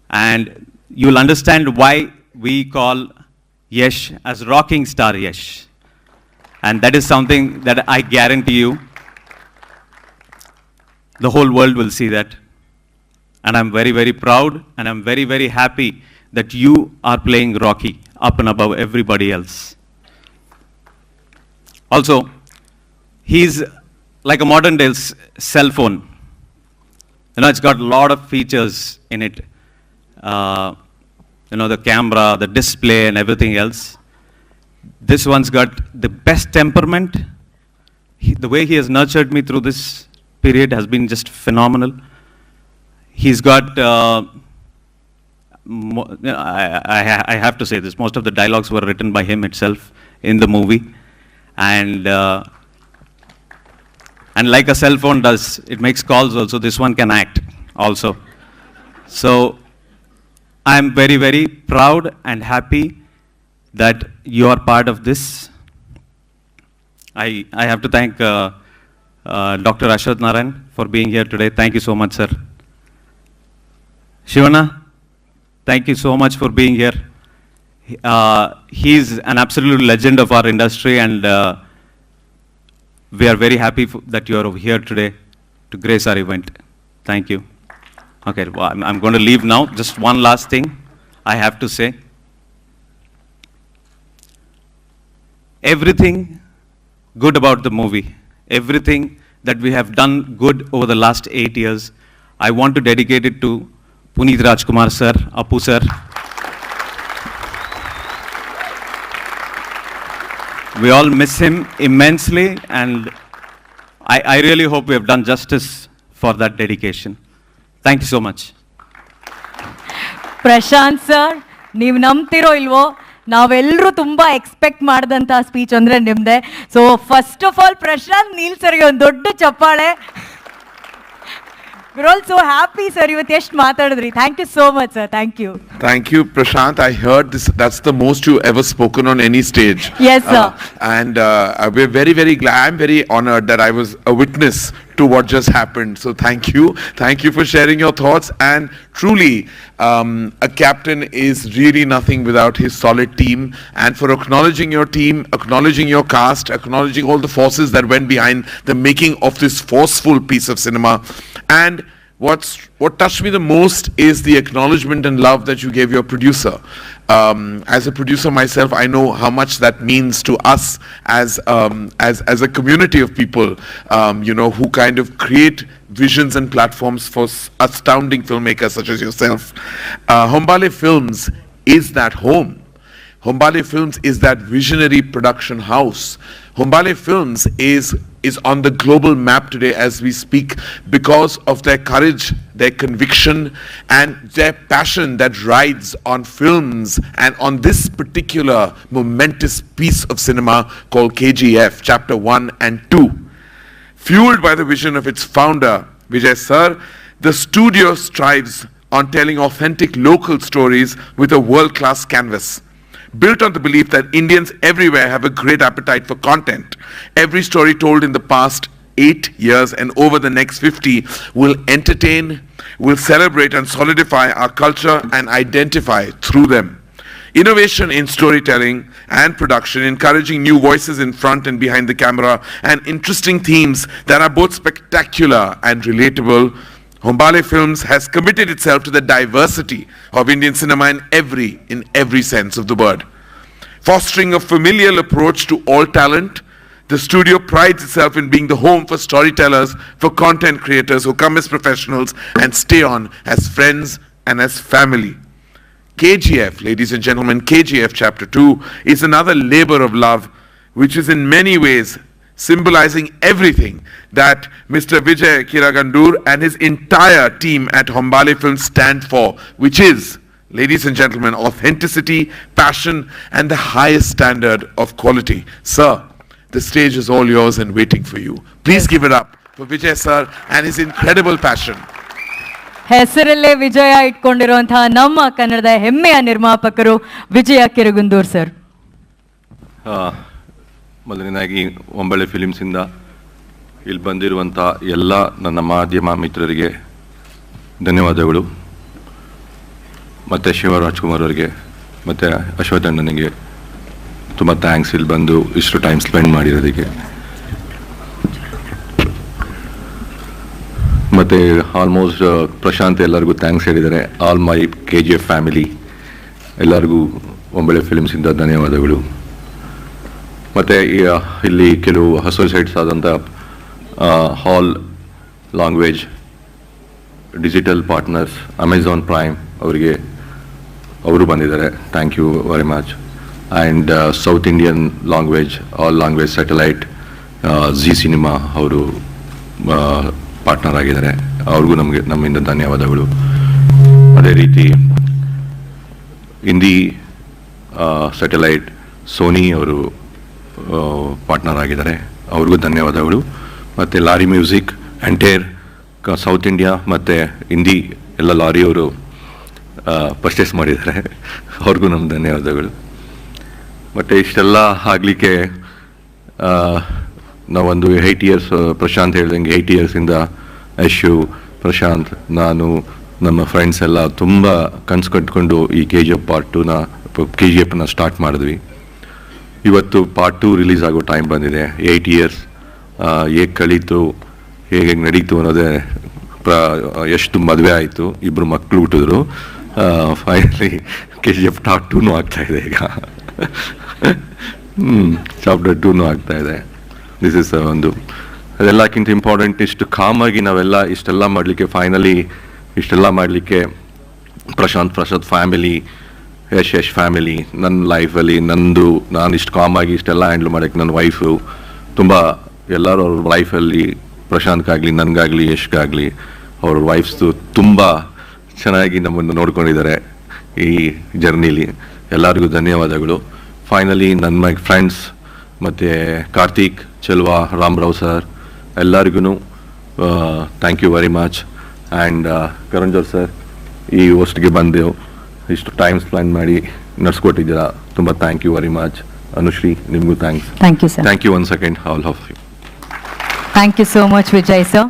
And you'll understand why we call Yash as rocking star Yash. And that is something that I guarantee you, the whole world will see that. And I'm very, very proud, and I'm very, very happy that you are playing Rocky up and above everybody else. Also, he's like a modern day cell phone. You know, it's got a lot of features in it. You know, the camera, the display, and everything else. This one's got the best temperament. The way he has nurtured me through this period has been just phenomenal. He's got, I have to say this, most of the dialogues were written by him itself in the movie. And like a cell phone does, it makes calls also, this one can act also. So, I'm very, very proud and happy that you are part of this. I have to thank Dr. Ashwath Narayan for being here today. Thank you so much, sir. Shivana, thank you so much for being here. He's an absolute legend of our industry, and we are very happy that you are over here today to grace our event. Thank you. Okay, well, I'm going to leave now. Just one last thing I have to say. Everything good about the movie, everything that we have done good over the last 8 years, I want to dedicate it to Puneet Rajkumar sir, Appu sir. We all miss him immensely, and I really hope we have done justice for that dedication. Thank you so much. Prashanth sir, ನೀವು ನಂಬ್ತಿರೋ ಇಲ್ವೋ, ನಾವೆಲ್ಲರೂ ತುಂಬ expect ಮಾಡಿದಂಥ speech ಅಂದರೆ ನಿಮ್ಮದೇ. So first of all Prashanth Neel ಸರ್ಗೆ ಒಂದು ದೊಡ್ಡ ಚಪ್ಪಾಳೆ. We're all so happy, sir. ಇವತ್ತು ಎಷ್ಟು ಮಾತಾಡಿದ್ರಿ. Thank you so much, sir. Thank you. Thank you, Prashanth. I heard this. That's the most you ever spoken on any stage. Yes, sir. And we're very, very glad. I'm very honored that I was a witness to what just happened. So thank you. Thank you for sharing your thoughts. And truly, a captain is really nothing without his solid team. And for acknowledging your team, acknowledging your cast, acknowledging all the forces that went behind the making of this forceful piece of cinema. And what touched me the most is the acknowledgement and love that you gave your producer. As a producer myself, I know how much that means to us as a community of people, who kind of create visions and platforms for astounding filmmakers such as yourself. Hombale Films is that home. Hombale Films is that visionary production house. Hombale Films is on the global map today as we speak because of their courage, their conviction, and their passion that rides on films and on this particular momentous piece of cinema called KGF, Chapter 1 and 2. Fueled by the vision of its founder, Vijay Sir, the studio strives on telling authentic local stories with a world-class canvas. Built on the belief that Indians everywhere have a great appetite for content. Every story told in the past 8 years and over the next 50 will entertain, will celebrate and solidify our culture and identify through them. Innovation in storytelling and production, encouraging new voices in front and behind the camera, and interesting themes that are both spectacular and relatable. Hombale Films has committed itself to the diversity of Indian cinema in every sense of the word. Fostering a familial approach to all talent, the studio prides itself in being the home for storytellers, for content creators who come as professionals and stay on as friends and as family. KGF, ladies and gentlemen, KGF Chapter 2 is another labor of love, which is in many ways symbolizing everything that Mr. Vijay Kiragandur and his entire team at Hombale Films stand for, which is, ladies and gentlemen, authenticity, passion, and the highest standard of quality. Sir, the stage is all yours and waiting for you. Please give it up for Vijay Sir and his incredible passion. ಹೆಸರಲ್ಲೇ ವಿಜಯ ಇಟ್ಕೊಂಡಿರುವಂತಹ ನಮ್ಮ ಕನ್ನಡದ ಹೆಮ್ಮೆಯ ನಿರ್ಮಾಪಕರು ವಿಜಯ ಕಿರಗುಂದೂರ್ sir. ಮೊದಲನೇದಾಗಿ ಹೊಂಬಳೆ ಫಿಲಿಮ್ಸಿಂದ ಇಲ್ಲಿ ಬಂದಿರುವಂಥ ಎಲ್ಲ ನನ್ನ ಮಾಧ್ಯಮ ಮಿತ್ರರಿಗೆ ಧನ್ಯವಾದಗಳು, ಮತ್ತು ಶಿವರಾಜ್ಕುಮಾರ್ ಅವರಿಗೆ ಮತ್ತು ಅಶ್ವಥಣ್ಣನಿಗೆ ತುಂಬ ಥ್ಯಾಂಕ್ಸ್ ಇಲ್ಲಿ ಬಂದು ಇಷ್ಟು ಟೈಮ್ ಸ್ಪೆಂಡ್ ಮಾಡಿರೋದಕ್ಕೆ. ಮತ್ತು ಆಲ್ಮೋಸ್ಟ್ ಪ್ರಶಾಂತ್ ಎಲ್ಲರಿಗೂ ಥ್ಯಾಂಕ್ಸ್ ಹೇಳಿದ್ದಾರೆ. ಆಲ್ ಮೈ KGF ಫ್ಯಾಮಿಲಿ ಎಲ್ಲರಿಗೂ ಹೊಂಬಳೆ ಫಿಲಿಮ್ಸಿಂದ ಧನ್ಯವಾದಗಳು. ಮತ್ತು ಇಲ್ಲಿ ಕೆಲವು ಅಸೋಸಿಯೇಟ್ಸ್ ಆದಂಥ all language digital partners Amazon prime ಅವರಿಗೆ ಅವರು ಬಂದಿದ್ದಾರೆ, thank you very much. And south Indian language all language satellite Zee cinema ಅವರು ಪಾರ್ಟ್ನರ್ ಆಗಿದ್ದಾರೆ, ಅವ್ರಿಗೂ ನಮ್ಮಿಂದ ಧನ್ಯವಾದಗಳು. ಅದೇ ರೀತಿ ಹಿಂದಿ ಸ್ಯಾಟಲೈಟ್ ಸೋನಿ ಅವರು ಪಾರ್ಟ್ನರ್ ಆಗಿದ್ದಾರೆ, ಅವ್ರಿಗೂ ಧನ್ಯವಾದಗಳು. ಮತ್ತು Lahari music entire south India ಮತ್ತು ಹಿಂದಿ ಎಲ್ಲ ಲಾರಿಯವರು ಪರ್ಚೇಸ್ ಮಾಡಿದ್ದಾರೆ, ಅವ್ರಿಗೂ ನಮ್ಮ ಧನ್ಯವಾದಗಳು. ಮತ್ತು ಇಷ್ಟೆಲ್ಲ ಆಗಲಿಕ್ಕೆ ನಾವೊಂದು 8 ಇಯರ್ಸ್, ಪ್ರಶಾಂತ್ ಹೇಳ್ದಂಗೆ 8 ಇಯರ್ಸಿಂದ ಯಶು, ಪ್ರಶಾಂತ್, ನಾನು, ನಮ್ಮ ಫ್ರೆಂಡ್ಸ್ ಎಲ್ಲ ತುಂಬ ಕನಸು ಕಟ್ಕೊಂಡು ಈ KGF ಪಾರ್ಟ್ 2ನ ಸ್ಟಾರ್ಟ್ ಮಾಡಿದ್ವಿ. ಇವತ್ತು ಪಾರ್ಟ್ 2 ರಿಲೀಸ್ ಆಗೋ ಟೈಮ್ ಬಂದಿದೆ. 8 ಇಯರ್ಸ್ ಹೇಗೆ ಕಳೀತು, ಹೇಗೆ ನಡೀತು ಅನ್ನೋದೇ. ಎಷ್ಟು ಮದುವೆ ಆಯಿತು, ಇಬ್ಬರು ಮಕ್ಕಳು ಹುಟ್ಟಿದ್ರು, ಫೈನಲಿ KGF ಪಾರ್ಟ್ 2 ಆಗ್ತಾಯಿದೆ ಈಗ. ಚಾಪ್ಟರ್ 2 ಆಗ್ತಾಯಿದೆ. ದಿಸ್ ಇಸ್ ಒಂದು ಅದೆಲ್ಲಕ್ಕಿಂತ ಇಂಪಾರ್ಟೆಂಟ್. ಇಷ್ಟು ಕಾಮಾಗಿ ನಾವೆಲ್ಲ ಇಷ್ಟೆಲ್ಲ ಮಾಡಲಿಕ್ಕೆ, ಫೈನಲಿ ಇಷ್ಟೆಲ್ಲ ಮಾಡಲಿಕ್ಕೆ ಪ್ರಶಾಂತ್ ಫ್ಯಾಮಿಲಿ, ಯಶ್ ಫ್ಯಾಮಿಲಿ, ನನ್ನ ಲೈಫಲ್ಲಿ ನಾನು ಇಷ್ಟು ಕಾಮಾಗಿ ಇಷ್ಟೆಲ್ಲ ಹ್ಯಾಂಡ್ಲ್ ಮಾಡೋಕ್ಕೆ ನನ್ನ ವೈಫು ತುಂಬ, ಎಲ್ಲರೂ ಅವ್ರ ಲೈಫಲ್ಲಿ ಪ್ರಶಾಂತ್ಗಾಗಲಿ ನನಗಾಗಲಿ ಯಶ್ಗಾಗಲಿ ಅವ್ರ ವೈಫ್ಸು ತುಂಬ ಚೆನ್ನಾಗಿ ನಮ್ಮನ್ನು ನೋಡ್ಕೊಂಡಿದ್ದಾರೆ ಈ ಜರ್ನಿಲಿ. ಎಲ್ಲರಿಗೂ ಧನ್ಯವಾದಗಳು. ಫೈನಲಿ ನನ್ನ ಫ್ರೆಂಡ್ಸ್ ಮತ್ತು ಕಾರ್ತಿಕ್, ಚೆಲ್ವಾ, ರಾಮರಾವ್ ಸರ್ ಎಲ್ಲರಿಗೂ thank you very much. And Karanjor sir, ಈ ಹೋಸ್ಟ್ಗೆ ಬಂದು ಇಷ್ಟು ಟೈಮ್ ಸ್ಪೆಂಡ್ ಮಾಡಿ ನಡೆಸ್ಕೊಟ್ಟಿದ್ದೀರಾ, ತುಂಬ thank you very much. Anushree, ನಿಮಗೂ thanks. Thank you sir. Thank you one second all of you. Thank you so much Vijay sir.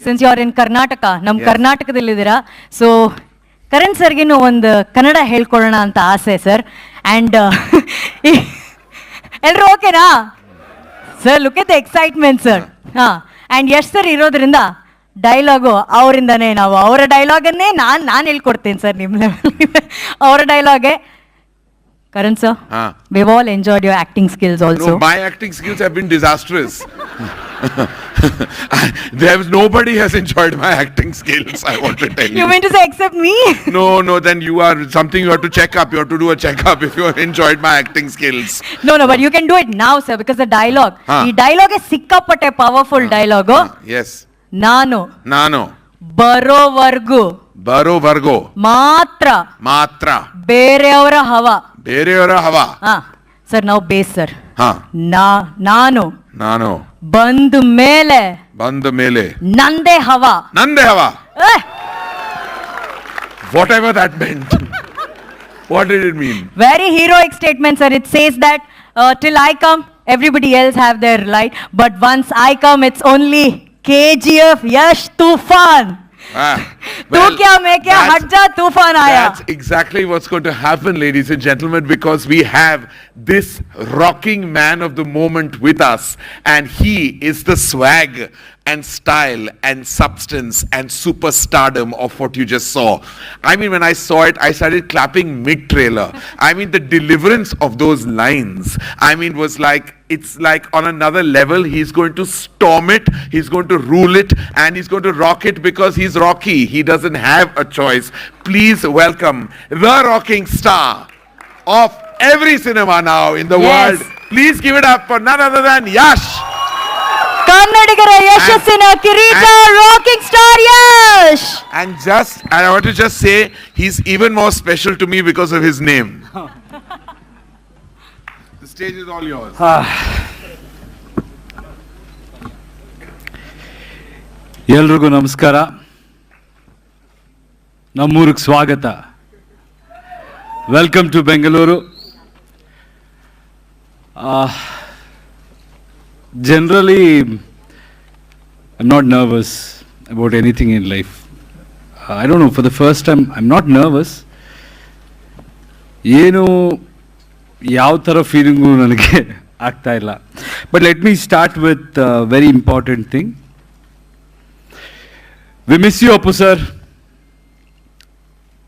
Since you are in Karnataka, ನಮ್ಮ ಕರ್ನಾಟಕದಲ್ಲಿದ್ದೀರಾ, ಸೊ ಕರಣ್ ಸರ್ಗಿನ್ನೂ ಒಂದು ಕನ್ನಡ ಹೇಳ್ಕೊಡೋಣ ಅಂತ ಆಸೆ ಸರ್. ಆ್ಯಂಡ್ ಎಲ್ಲರೂ ಓಕೆನಾ sir? Look at the excitement sir. ಹಾಂ, and Yash sir ಇರೋದ್ರಿಂದ dialogue ಅವರಿಂದನೇ, ನಾವು ಅವರ ಡೈಲಾಗನ್ನೇ ನಾನು ಹೇಳ್ಕೊಡ್ತೀನಿ ಸರ್ ನಿಮ್ಮ ಲೆವೆಲ್. ಅವರ ಡೈಲಾಗೆ Karan sir, Ah. we've all enjoyed your acting skills also. No, my acting skills have been disastrous. Nobody has enjoyed my acting skills, I want to tell you. You mean to say except me? No, then you are something you have to check up. You have to do a checkup if you have enjoyed my acting skills. No, but you can do it now, sir, because the dialogue. Huh. The dialogue is sikkapatte powerful dialogue. Yes. Nano, Baro Vargo. Matra. Bereyavara hava. Bereyavara hava. Sir, now base, sir. Nano. Bandu mele. Nande hava. Whatever that meant. What did it mean? Very heroic statement, sir. It says that till I come, everybody else have their light. But once I come, it's only KGF, Yash, Tufan. Well, Tufan aaya. That's exactly what's going to happen, ladies and gentlemen, because we have this rocking man of the moment with us, and he is the swag and style and substance and superstardom of what you just saw. I mean, when I saw it, I started clapping mid-trailer. I mean, the deliverance of those lines, I mean, was like, it's like on another level. He's going to storm it, he's going to rule it, and he's going to rock it because he's Rocky. He doesn't have a choice. Please welcome the rocking star of every cinema now in the world. Please give it up for none other than Yash. ಕನ್ನಡಿಗರ ಯಶಸ್ಸಿನ ಕಿರೀಟ rocking star Yash. And I want to just say, he's even more special to me because of his name. The stage is all yours. ಎಲ್ರಿಗೂ ನಮಸ್ಕಾರ. ನಮ್ಮೂರಿಗೆ ಸ್ವಾಗತ. Welcome to Bengaluru. Generally, I'm not nervous about anything in life. I don't know, for the first time, I'm not nervous. ಏನು ಯಾವ ಥರ feeling ನನಗೆ ಆಗ್ತಾ ಇಲ್ಲ. But let me start with a very important thing. We miss you, Appu sir.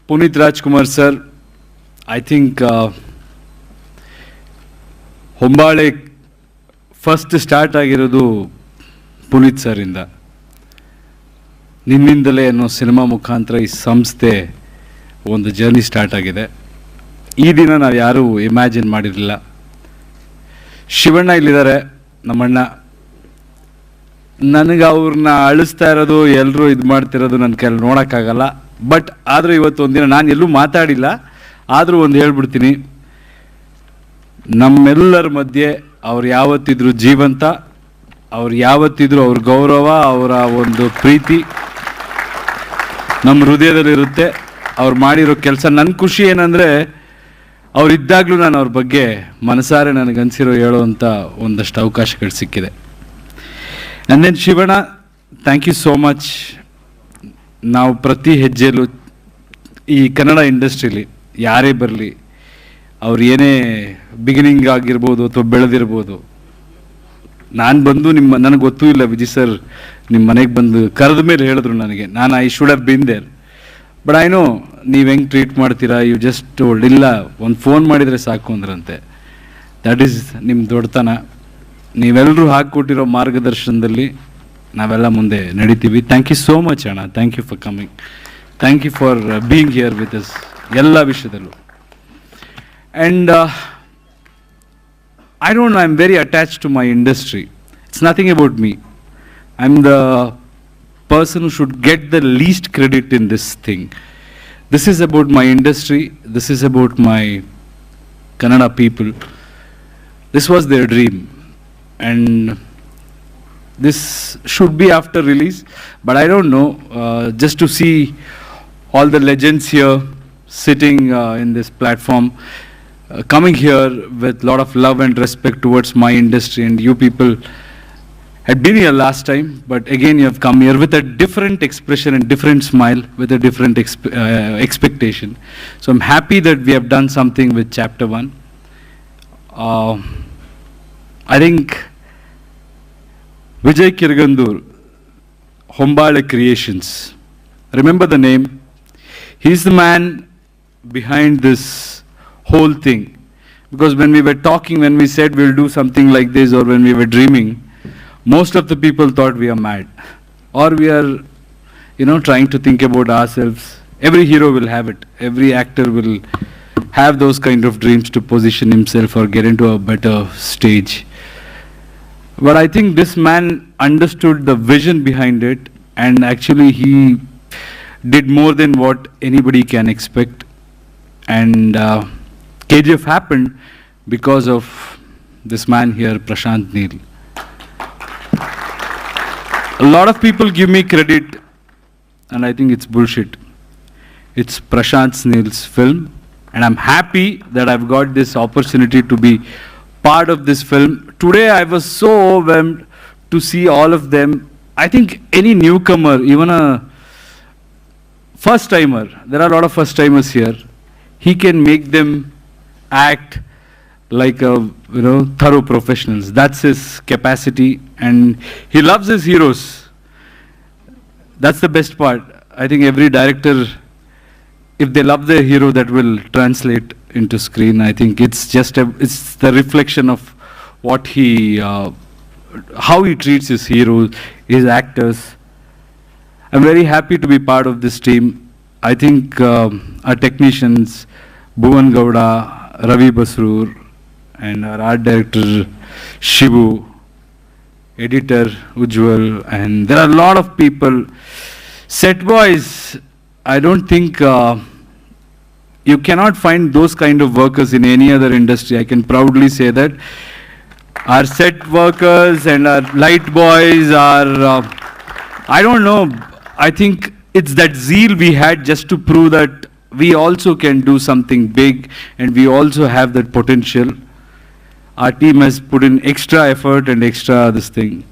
Punit Rajkumar sir. I think Hombale first start ಆಗಿರೋದು ಪುನೀತ್ ಸರಿಂದ. ನಿನ್ನಿಂದಲೇ ಅನ್ನೋ cinema ಮುಖಾಂತರ ಈ ಸಂಸ್ಥೆ ಒಂದು ಜರ್ನಿ ಸ್ಟಾರ್ಟ್ ಆಗಿದೆ. ಈ ದಿನ ನಾವು ಯಾರೂ ಇಮ್ಯಾಜಿನ್ ಮಾಡಿರಲಿಲ್ಲ. ಶಿವಣ್ಣ ಇಲ್ಲಿದ್ದಾರೆ, ನಮ್ಮಣ್ಣ. ನನಗೆ ಅವ್ರನ್ನ ಅಳಿಸ್ತಾ ಇರೋದು, ಎಲ್ಲರೂ ಇದು ಮಾಡ್ತಿರೋದು ನನ್ನ ಕೈಯಲ್ಲಿ ನೋಡೋಕ್ಕಾಗಲ್ಲ. ಬಟ್ ಆದರೂ ಇವತ್ತು ಒಂದಿನ ನಾನು ಎಲ್ಲೂ ಮಾತಾಡಿಲ್ಲ, ಆದರೂ ಒಂದು ಹೇಳ್ಬಿಡ್ತೀನಿ. ನಮ್ಮೆಲ್ಲರ ಮಧ್ಯೆ ಅವ್ರು ಯಾವತ್ತಿದ್ರು ಜೀವಂತ, ಅವ್ರು ಯಾವತ್ತಿದ್ರು ಅವ್ರ ಗೌರವ, ಅವರ ಒಂದು ಪ್ರೀತಿ ನಮ್ಮ ಹೃದಯದಲ್ಲಿರುತ್ತೆ. ಅವ್ರು ಮಾಡಿರೋ ಕೆಲಸ ನನ್ನ ಖುಷಿ ಏನಂದರೆ, ಅವರಿದ್ದಾಗಲೂ ನಾನು ಅವ್ರ ಬಗ್ಗೆ ಮನಸಾರೆ ನನಗನ್ಸಿರೋ ಹೇಳೋವಂಥ ಒಂದಷ್ಟು ಅವಕಾಶಗಳು ಸಿಕ್ಕಿದೆ. And then Shivanna, thank you so much. ನಾವು ಪ್ರತಿ ಹೆಜ್ಜೆಯಲ್ಲೂ ಈ ಕನ್ನಡ ಇಂಡಸ್ಟ್ರೀಲಿ ಯಾರೇ ಬರಲಿ, ಅವ್ರು ಏನೇ ಬಿಗಿನಿಂಗ್ ಆಗಿರ್ಬೋದು ಅಥವಾ ಬೆಳೆದಿರ್ಬೋದು, ನಾನು ಬಂದು ನನಗೆ ಗೊತ್ತೂ ಇಲ್ಲ, ವಿಜಯ್ ಸರ್ ನಿಮ್ಮ ಮನೆಗೆ ಬಂದು ಕರೆದ ಮೇಲೆ ಹೇಳಿದ್ರು ನನಗೆ. I should have been there, but I know ನೀವು ಹೆಂಗೆ ಟ್ರೀಟ್ ಮಾಡ್ತೀರಾ. ಯು ಜಸ್ಟ್ ಟೋಲ್ಡ್, ಇಲ್ಲ ಒಂದು ಫೋನ್ ಮಾಡಿದರೆ ಸಾಕು ಅಂದ್ರಂತೆ. ದ್ಯಾಟ್ ಈಸ್ ನಿಮ್ಮ ದೊಡ್ಡತನ. ನೀವೆಲ್ಲರೂ ಹಾಕಿಕೊಟ್ಟಿರೋ ಮಾರ್ಗದರ್ಶನದಲ್ಲಿ ನಾವೆಲ್ಲ ಮುಂದೆ ನಡೀತೀವಿ. ಥ್ಯಾಂಕ್ ಯು ಸೋ ಮಚ್ ಅಣ್ಣ. Thank you for coming. Thank you for being here with us ಎಲ್ಲ ವಿಷಯದಲ್ಲೂ. And I don't know, I'm very attached to my industry. It's nothing about me. I'm the person who should get the least credit in this thing. This is about my industry. This is about my Kannada people. This was their dream. And this should be after release. But I don't know, just to see all the legends here sitting in this platform, coming here with a lot of love and respect towards my industry, and you people had been here last time, but again you have come here with a different expression and different smile, with a different expectation. So I'm happy that we have done something with chapter 1. I think Vijay Kirgandur, Hombale Creations, remember the name? He's the man behind this whole thing. Because when we were talking, when we said we'll do something like this, or when we were dreaming, most of the people thought we are mad. Or we are, trying to think about ourselves. Every hero will have it. Every actor will have those kind of dreams to position himself or get into a better stage. But I think this man understood the vision behind it, and actually he did more than what anybody can expect. And KGF happened because of this man here, Prashanth Neel. A lot of people give me credit, and I think it's bullshit. It's Prashanth Neel's film, and I'm happy that I've got this opportunity to be part of this film. Today I was so overwhelmed to see all of them. I think any newcomer, even a first timer, there are a lot of first timers here, he can make them act like thorough professionals. That's his capacity, and he loves his heroes. That's the best part. I think every director, if they love their hero, that will translate into screen. I think it's it's the reflection of what he, how he treats his heroes, his actors. I'm very happy to be part of this team. I think our technicians, Bhuvan Gowda, Ravi Basroor, and our art director Shivu, editor Ujjwal, and there are a lot of people. Set boys, I don't think you cannot find those kind of workers in any other industry. I can proudly say that. Our set workers and our light boys are, I don't know, I think it's that zeal we had just to prove that we also can do something big and we also have that potential. Our team has put in extra effort and extra this thing.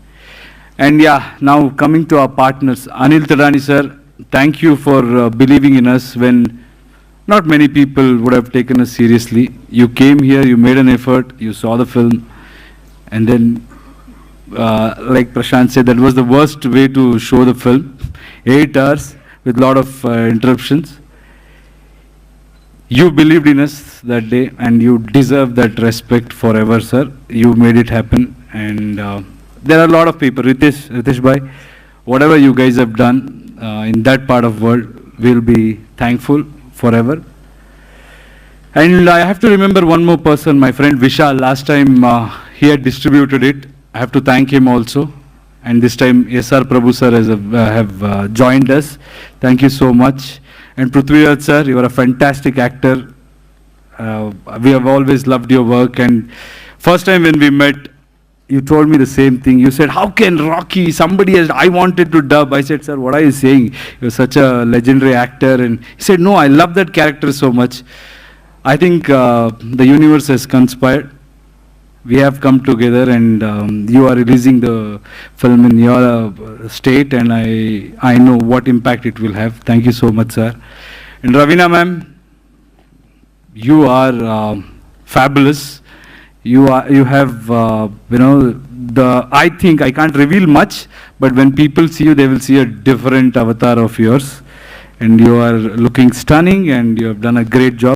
And yeah, now coming to our partners, Anil Tadani sir, thank you for believing in us when not many people would have taken us seriously. You came here, you made an effort, you saw the film, and then like Prashanth said, that was the worst way to show the film. 8 hours with a lot of interruptions. You believed in us that day, and you deserve that respect forever, sir. You made it happen, and there are a lot of people. Ritesh bhai, whatever you guys have done in that part of world, we'll be thankful forever. And I have to remember one more person, my friend Vishal. Last time he had distributed it. I have to thank him also. And this time SR Prabhu sir have joined us. Thank you so much. And Prithviraj sir, you are a fantastic actor. We have always loved your work. And first time when we met, you told me the same thing. You said, how can Rocky, I wanted to dub. I said, sir, what are you saying? You're such a legendary actor. And he said, no, I love that character so much. I think the universe has conspired. We have come together, and you are releasing the film in your state, and I know what impact it will have. Thank you so much, sir. And Ravina ma'am, you are fabulous. You have I think I can't reveal much, but when people see you, they will see a different avatar of yours, and you are looking stunning, and you have done a great job.